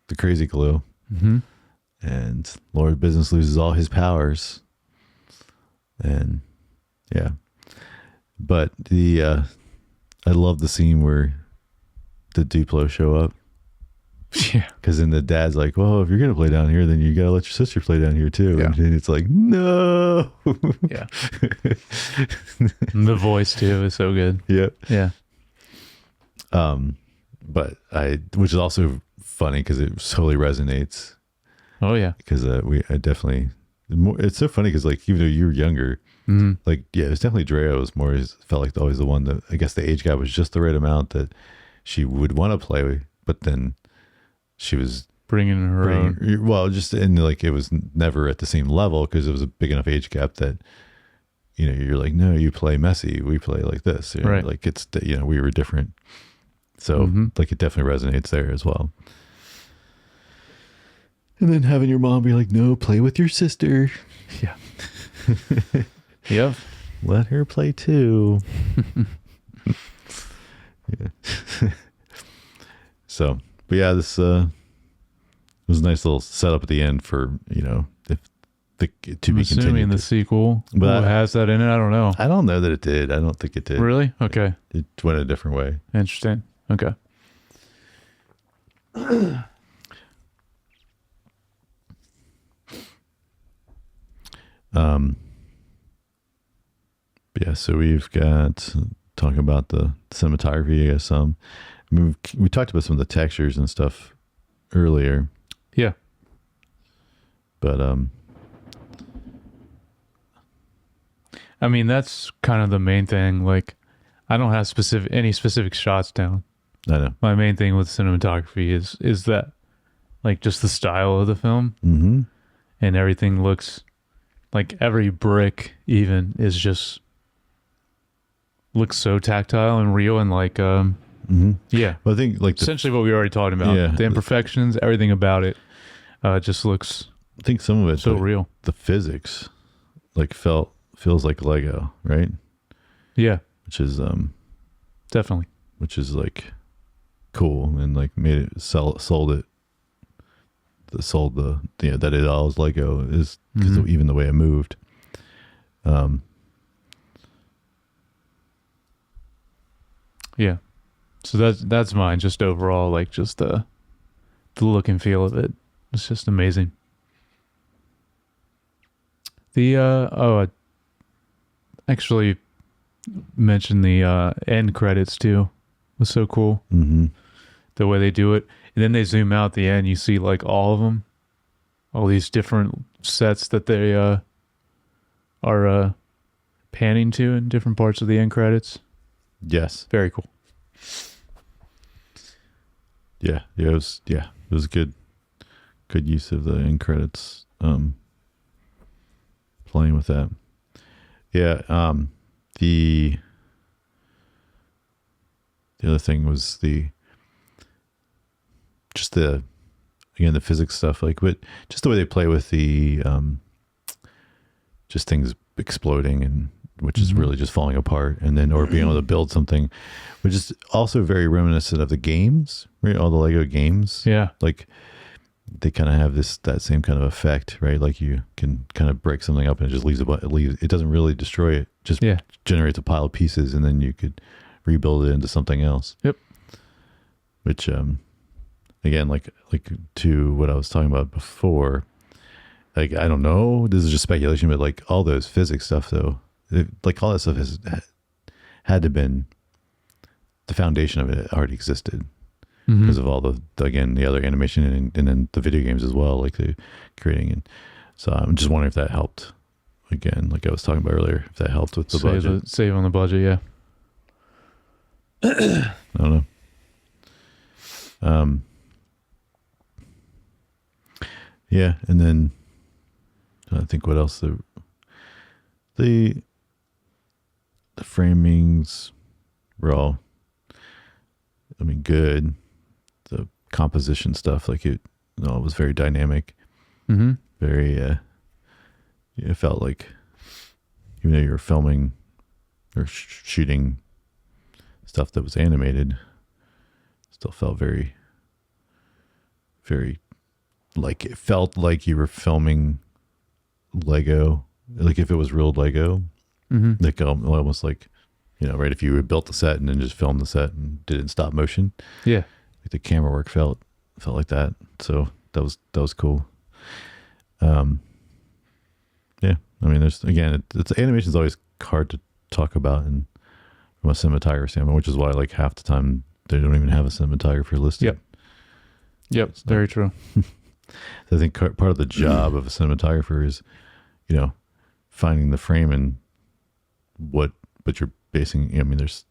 the crazy glue. Mm-hmm. And Lord Business loses all his powers. And yeah. But I love the scene where the Duplo show up. Yeah. Because then the dad's like, well, if you're going to play down here, then you got to let your sister play down here too. Yeah. And then it's like, no. Yeah. The voice too is so good. Yep. Yeah. But which is also funny because it totally resonates. Oh yeah. Because I definitely, it's so funny because like, even though you were younger, like, yeah, it was definitely Drea was more, felt like always the one that, I guess the age gap was just the right amount that she would want to play, but then she was bringing her own. Well, just, and like, it was never at the same level because it was a big enough age gap that, you're like, no, you play messy, we play like this. Right. Like it's, we were different. So like, it definitely resonates there as well. And then having your mom be like, no, play with your sister. Yeah. Yep. Let her play too. Yeah. So, but yeah, this was a nice little setup at the end for, if to be assuming continued. the sequel But has that in it. I don't know. I don't know that it did. I don't think it did. Really? Okay. It went a different way. Interesting. Okay. Yeah, so we've got talking about the cinematography, I guess. I mean, we talked about some of the textures and stuff earlier. Yeah. But I mean, that's kind of the main thing. Like, I don't have any specific shots down. I know. My main thing with cinematography is that, like, just the style of the film, and everything looks like every brick even is just looks so tactile and real and like yeah. Well, I think like essentially what we already talked about. Yeah. The imperfections, everything about it, just looks. I think some of it so real. The physics, like feels like Lego, right? Yeah, which is definitely. Which is like cool and like made it sold the that it all is Lego is because even the way it moved. Yeah, so that's mine. Just overall, like just the look and feel of it. It's just amazing. The I actually mentioned the end credits too. It was so cool. The way they do it, and then they zoom out at the end. You see like all of them, all these different sets that they are panning to in different parts of the end credits. Yes, very cool. Yeah, it was good use of the end credits. Playing with that. Yeah. The other thing was again, the physics stuff, like, but just the way they play with the just things exploding, and which is really just falling apart, and then or being able to build something, which is also very reminiscent of the games, right? All the Lego games, Yeah. like they kind of have that same kind of effect, right? Like you can kind of break something up and it just it doesn't really destroy it, just generates a pile of pieces, and then you could rebuild it into something else. Yep. Which again, like to what I was talking about before, like, I don't know, this is just speculation, but like all those physics stuff though, like all that stuff had to been, the foundation of it already existed because of all the other animation and then the video games as well, like the creating. And so I'm just wondering if that helped, again, like I was talking about earlier, if that helped with the budget. Save on the budget. Yeah. I don't know. Yeah, and then I think what else, the framings were all, I mean, good. The composition stuff, like it was very dynamic. Very it felt like, even though you were filming or shooting stuff that was animated, still felt very, very, like it felt like you were filming Lego, like if it was real Lego, like almost like, right, if you had built the set and then just filmed the set and did it in stop motion, Yeah. like the camera work felt like that. So that was cool. Yeah, I mean, there's, again, it's animation is always hard to talk about, and from a cinematographer standpoint, which is why like half the time they don't even have a cinematographer listed. Yep. Very true. I think part of the job of a cinematographer is, finding the frame and but you're basing, I mean, there's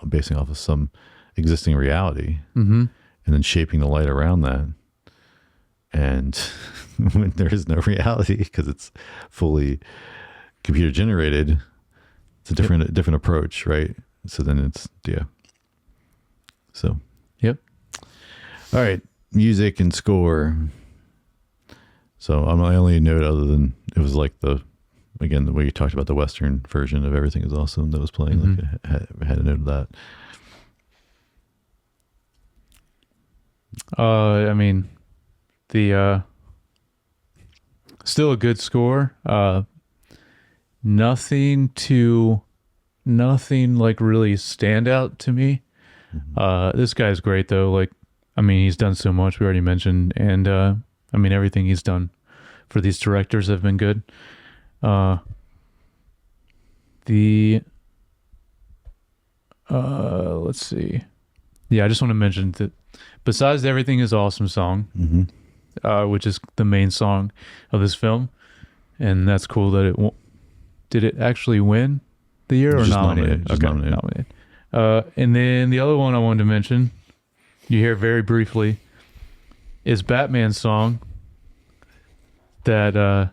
basing off of some existing reality, and then shaping the light around that. And when there is no reality, because it's fully computer generated, it's a different approach, right? So then it's, So. Yep. All right. Music and score. So my only note, other than it was like the way you talked about the Western version of Everything Is Awesome that was playing, like I had a note of that. I mean, the still a good score. Nothing like really stand out to me. This guy's great though. Like, I mean, he's done so much, we already mentioned, and I mean, everything he's done for these directors have been good. Let's see. Yeah, I just want to mention that besides the Everything Is Awesome song, which is the main song of this film, and that's cool that did it actually win the year or Just nominated? nominated. And then the other one I wanted to mention, you hear very briefly, is Batman's song that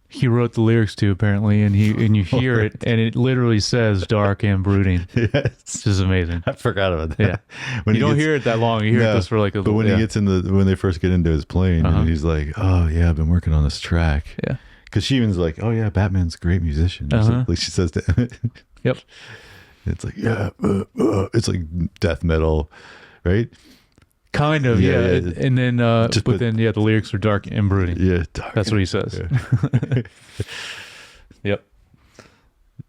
he wrote the lyrics to, apparently, and you hear it, and it literally says "dark and brooding." Yes, which is amazing. I forgot about that. Yeah, when you don't hear it that long, you hear it just for like a. But when he gets when they first get into his plane, and he's like, "Oh yeah, I've been working on this track." Yeah, because she even's like, "Oh yeah, Batman's a great musician." Like she says to him. Yep. It's like it's like death metal, right? Kind of, yeah. And then, then the lyrics are dark and brooding. Yeah, that's what he says. Yeah. Yep.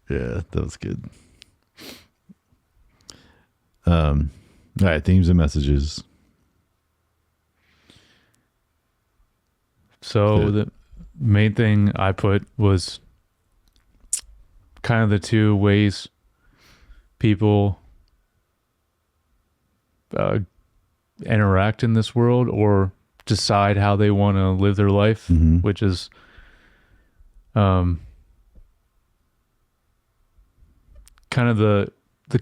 Yeah, that was good. All right, themes and messages. So the main thing I put was kind of the two ways people interact in this world or decide how they want to live their life, which is kind of the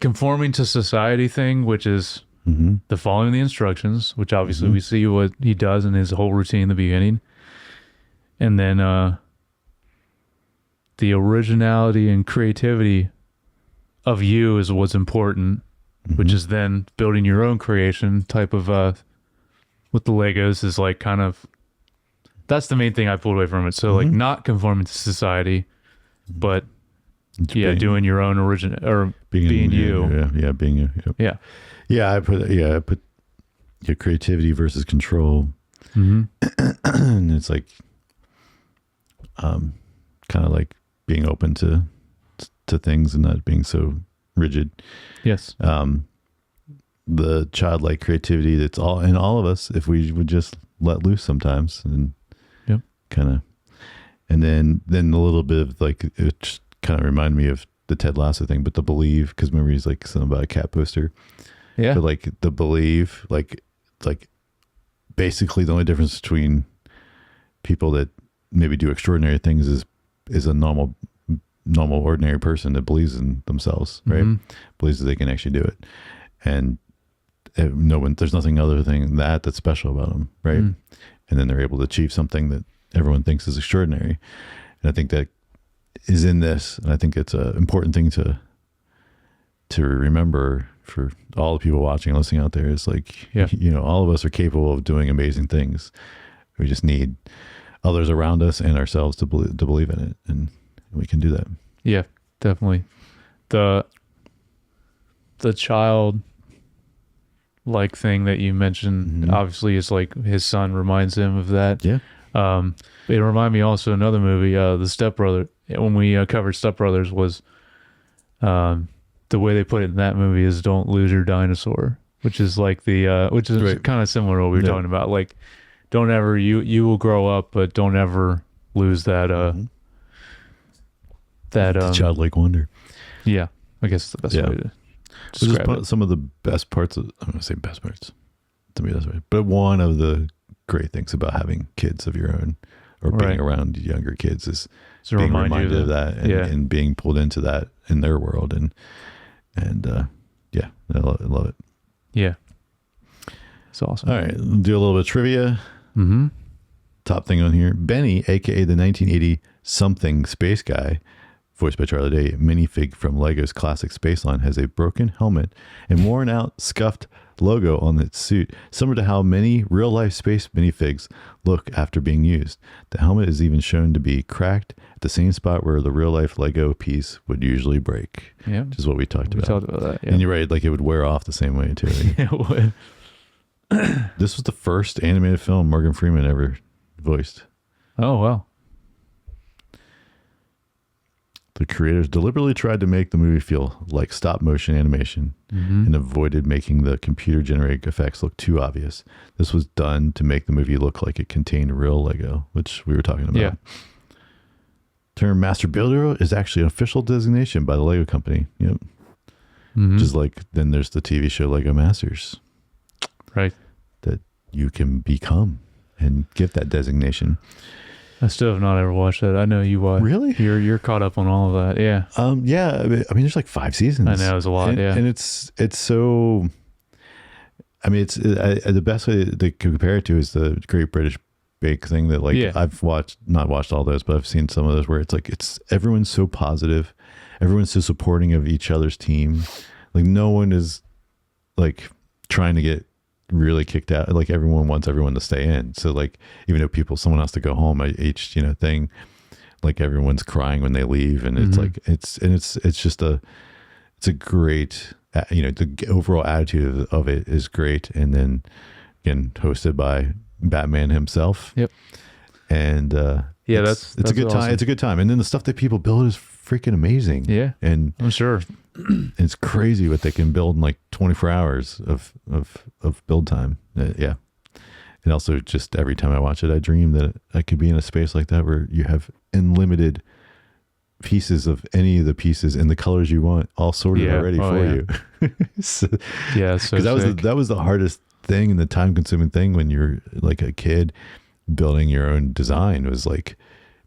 conforming to society thing, which is the following the instructions, which obviously we see what he does in his whole routine in the beginning, and then the originality and creativity of you is what's important, which is then building your own creation type of with the Legos is like kind of, that's the main thing I pulled away from it. So like not conforming to society, but doing your own original or being you. Being you. Yep. Yeah. I put your creativity versus control. And it's like, kind of like being open to things and not being so rigid. Yes. The childlike creativity that's all in all of us, if we would just let loose sometimes and kind of, and then a little bit of like, it just kind of reminded me of the Ted Lasso thing, but the believe, because remember he's like something about a cat poster. Yeah. But like the believe, like basically the only difference between people that maybe do extraordinary things is a normal ordinary person that believes in themselves, right? Believes that they can actually do it. And there's nothing other than that's special about them, right? And then they're able to achieve something that everyone thinks is extraordinary. And I think that is in this, and I think it's an important thing to remember for all the people watching and listening out there. Is like, all of us are capable of doing amazing things. We just need others around us and ourselves to believe in it, and we can do that. Yeah, definitely. The child like thing that you mentioned obviously is like his son reminds him of that. Yeah. It reminded me also another movie, The Step Brother. When we covered Step Brothers, was the way they put it in that movie is "Don't lose your dinosaur," which is like which is kind of similar to what we were talking about. Like, don't ever you will grow up, but don't ever lose that the childlike wonder. Yeah, I guess that's the best way to describe it. Some of the best parts of, I'm going to say best parts to me, that's right. But one of the great things about having kids of your own or being around younger kids is being reminded of that and being pulled into that in their world. And I love it. Yeah. It's awesome. All right. Do a little bit of trivia. Top thing on here. Benny, aka the 1980 something space guy, voiced by Charlie Day, minifig from Lego's classic space line, has a broken helmet and worn out, scuffed logo on its suit, similar to how many real-life space minifigs look after being used. The helmet is even shown to be cracked at the same spot where the real-life Lego piece would usually break. Yeah, which is what we talked about. We talked about that, yeah. And you're right, like it would wear off the same way too. Yeah, it would. This was the first animated film Morgan Freeman ever voiced. Oh, wow. The creators deliberately tried to make the movie feel like stop motion animation and avoided making the computer generated effects look too obvious. This was done to make the movie look like it contained real Lego, which we were talking about. Yeah. Term Master Builder is actually an official designation by the Lego company. Yep. Just like then there's the TV show Lego Masters. Right. That you can become and get that designation. I still have not ever watched that. I know you watch. Really? You're caught up on all of that. Yeah. Yeah. I mean, there's like 5 seasons. I know, it's a lot. And it's so. I mean, it's the best way to compare it to is the Great British Bake thing that I've not watched all those, but I've seen some of those where it's like everyone's so positive, everyone's so supporting of each other's team. Like no one is like trying to get really kicked out. Like everyone wants everyone to stay in. So like even though someone has to go home at each thing, like everyone's crying when they leave, and it's like it's just it's a great the overall attitude of it is great. And then again hosted by Batman himself. Yep. And it's a good time. Awesome. It's a good time. And then the stuff that people build is freaking amazing. Yeah. And I'm sure it's crazy what they can build in like 24 hours of build time. Yeah. And also just every time I watch it, I dream that I could be in a space like that where you have unlimited pieces of any of the pieces in the colors you want, all sorted already for you. So that was the hardest thing and the time consuming thing when you're like a kid building your own design, was like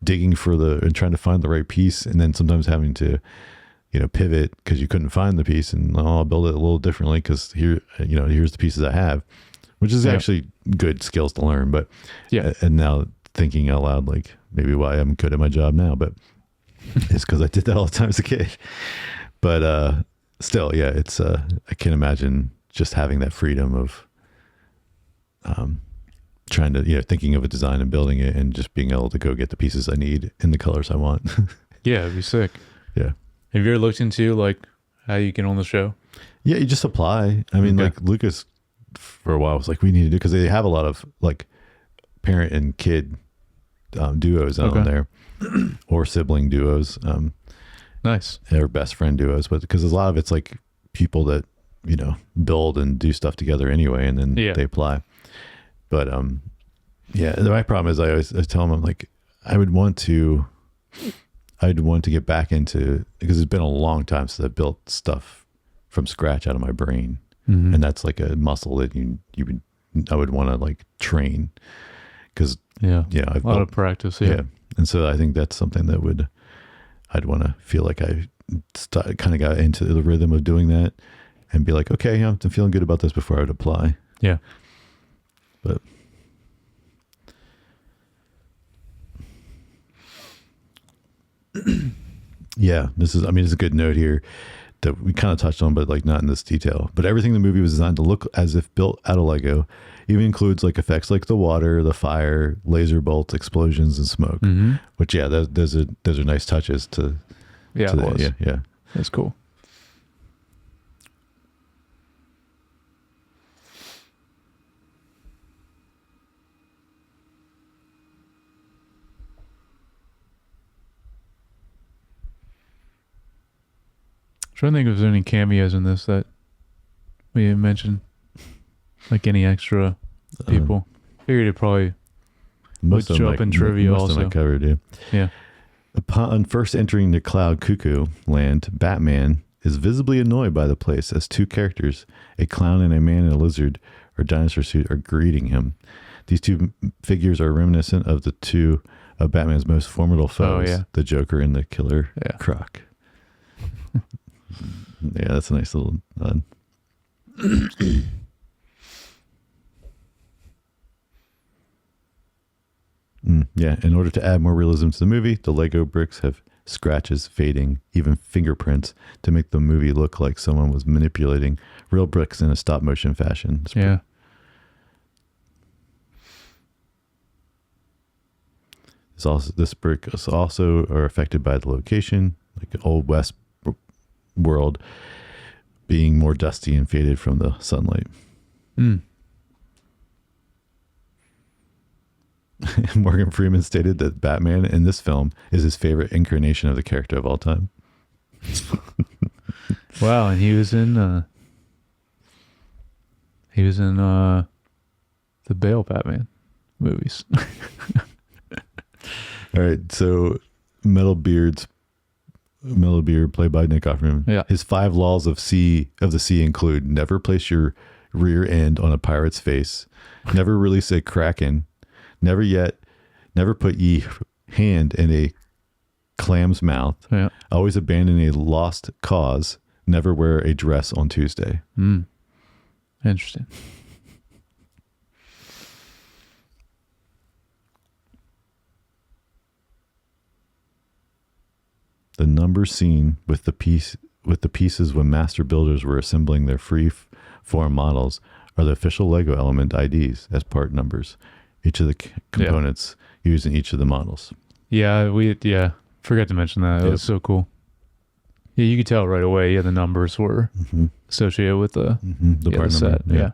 digging and trying to find the right piece, and then sometimes having to pivot because you couldn't find the piece, and I'll build it a little differently because here's the pieces I have, which is actually good skills to learn. But and now thinking out loud, like maybe why I'm good at my job now, but It's because I did that all the time as a kid. But still, yeah, it's I can't imagine just having that freedom of trying to, thinking of a design and building it and just being able to go get the pieces I need in the colors I want. Yeah, it'd be sick. Yeah. Have you ever looked into like how you get on the show? Yeah, you just apply. I mean, Okay. like Lucas for a while was like, we need to do, because they have a lot of like parent and kid duos on Okay. there, or sibling duos, Nice. or best friend duos. But because a lot of it's like people that, build and do stuff together anyway, and then Yeah. they apply. But yeah, my problem is I tell them, I'm like, I'd want to get back into, because it's been a long time since I built stuff from scratch out of my brain. Mhm. And that's like a muscle that I would want to like train, because Yeah. I've A lot built, of practice. yeah. Yeah. And so I think that's something that I'd want to feel like I kind of got into the rhythm of doing that and be like, okay, I'm feeling good about this before I would apply. Yeah. But yeah, it's a good note here that we kind of touched on, but like not in this detail. But everything in the movie was designed to look as if built out of Lego. Even includes like effects like the water, the fire, laser bolts, explosions, and smoke. Mm-hmm. Which those are nice touches to. Yeah, to it that. was. Yeah. That's cool. I'm trying to think if there's any cameos in this that we didn't mention. Like any extra people. Figured it probably Most Would of show them up in trivia most of them I also. covered. Yeah. Yeah. Upon first entering the Cloud Cuckoo land, Batman is visibly annoyed by the place as two characters, a clown and a man in a lizard or dinosaur suit, are greeting him. These two figures are reminiscent of the two of Batman's most formidable foes, yeah. the Joker and the Killer Yeah. Croc. Yeah, that's a nice little nod. Yeah, in order to add more realism to the movie, the Lego bricks have scratches, fading, even fingerprints to make the movie look like someone was manipulating real bricks in a stop motion fashion. It's Yeah. this brick is also are affected by the location, like the Old West world being more dusty and faded from the sunlight. Mm. Morgan Freeman stated that Batman in this film is his favorite incarnation of the character of all time. Wow, and he was in the Bale Batman movies. All right, so Metalbeard, played by Nick Offerman. Yeah. His 5 laws of the sea include: never place your rear end on a pirate's face, never release a kraken, never put ye hand in a clam's mouth, Yeah. always abandon a lost cause, never wear a dress on Tuesday. Mm. Interesting. The number seen with the pieces when master builders were assembling their form models are the official Lego element IDs as part numbers. Each of the components used in each of the models. Yeah, forgot to mention that. It was so cool. Yeah, you could tell right away. Yeah, the numbers were associated with the Part the number. set. Yeah.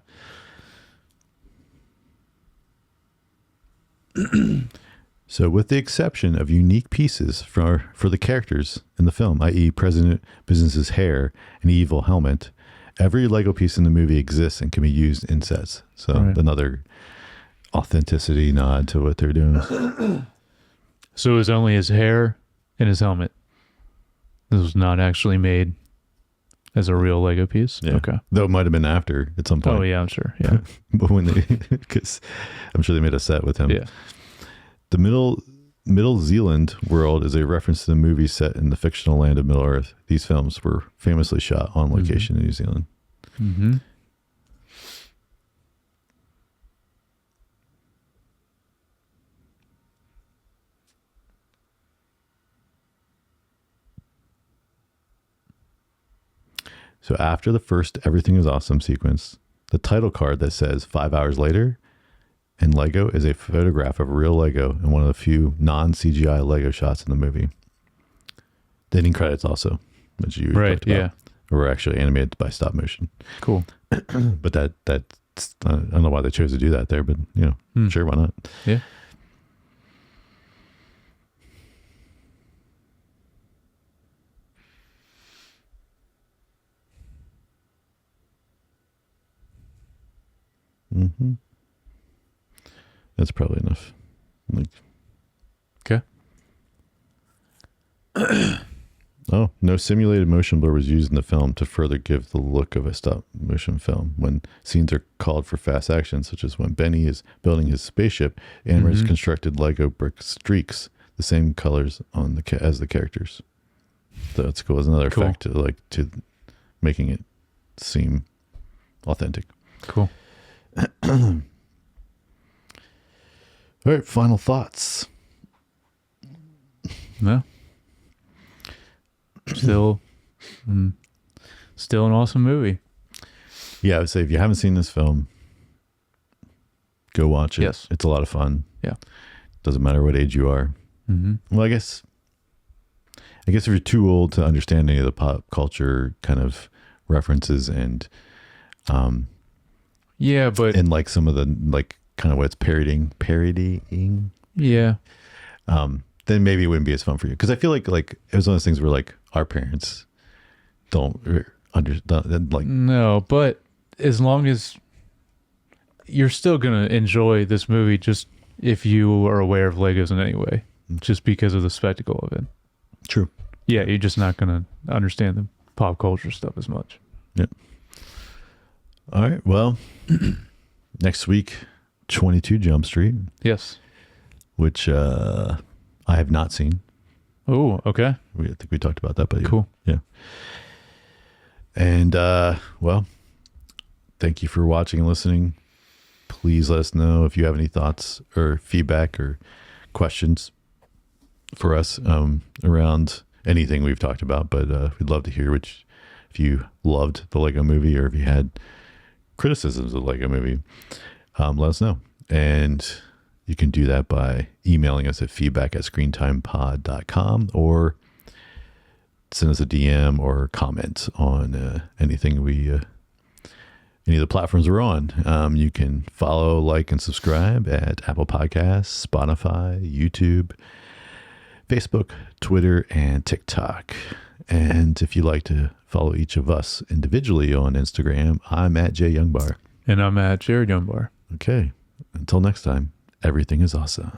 So, with the exception of unique pieces for the characters in the film, i.e., President Business's hair and evil helmet, every Lego piece in the movie exists and can be used in sets. So, another authenticity nod to what they're doing. So it was only his hair and his helmet. This was not actually made as a real Lego piece. Yeah. Okay. Though it might have been after at some point. Oh yeah, I'm sure. Yeah. But when because I'm sure they made a set with him. Yeah. The Middle Zealand world is a reference to the movie set in the fictional land of Middle Earth. These films were famously shot on location in New Zealand. Mm-hmm. So after the first Everything is Awesome sequence, the title card that says 5 hours later in Lego is a photograph of real Lego and one of the few non-CGI Lego shots in the movie. The ending credits also, which you talked about, were actually animated by stop motion. Cool. But that's I don't know why they chose to do that there, but sure, why not? Yeah. Mm-hmm. That's probably enough. Okay. Oh, no simulated motion blur was used in the film to further give the look of a stop motion film. When scenes are called for fast action, such as when Benny is building his spaceship, animators constructed Lego brick streaks, the same colors on as the characters. So that's cool. It's another effect to making it seem authentic. Cool. All right, final thoughts. No. Still an awesome movie. Yeah, I would say if you haven't seen this film, go watch it. Yes. It's a lot of fun. Yeah. Doesn't matter what age you are. Mm-hmm. Well, I guess if you're too old to understand any of the pop culture kind of references and yeah, but and like some of the like kind of what it's parodying. Yeah. Then maybe it wouldn't be as fun for you. Because I feel like it was one of those things where like our parents don't understand. Like, no, but as long as you're still going to enjoy this movie, just if you are aware of Legos in any way, just because of the spectacle of it. True. Yeah, you're just not going to understand the pop culture stuff as much. Yep. All right. Well, next week, 22 Jump Street. Yes. Which I have not seen. Oh, okay. I think we talked about that, but cool. Yeah. And well, thank you for watching and listening. Please let us know if you have any thoughts or feedback or questions for us around anything we've talked about. But we'd love to hear if you loved the Lego Movie or if you had criticisms of the Lego Movie, let us know. And you can do that by emailing us at feedback@screentimepod.com or send us a DM or comment on anything any of the platforms we're on. You can follow, like, and subscribe at Apple Podcasts, Spotify, YouTube, Facebook, Twitter, and TikTok. And if you'd like to follow each of us individually on Instagram, I'm at Jay Youngbar. And I'm at Jared Youngbar. Okay. Until next time, everything is awesome.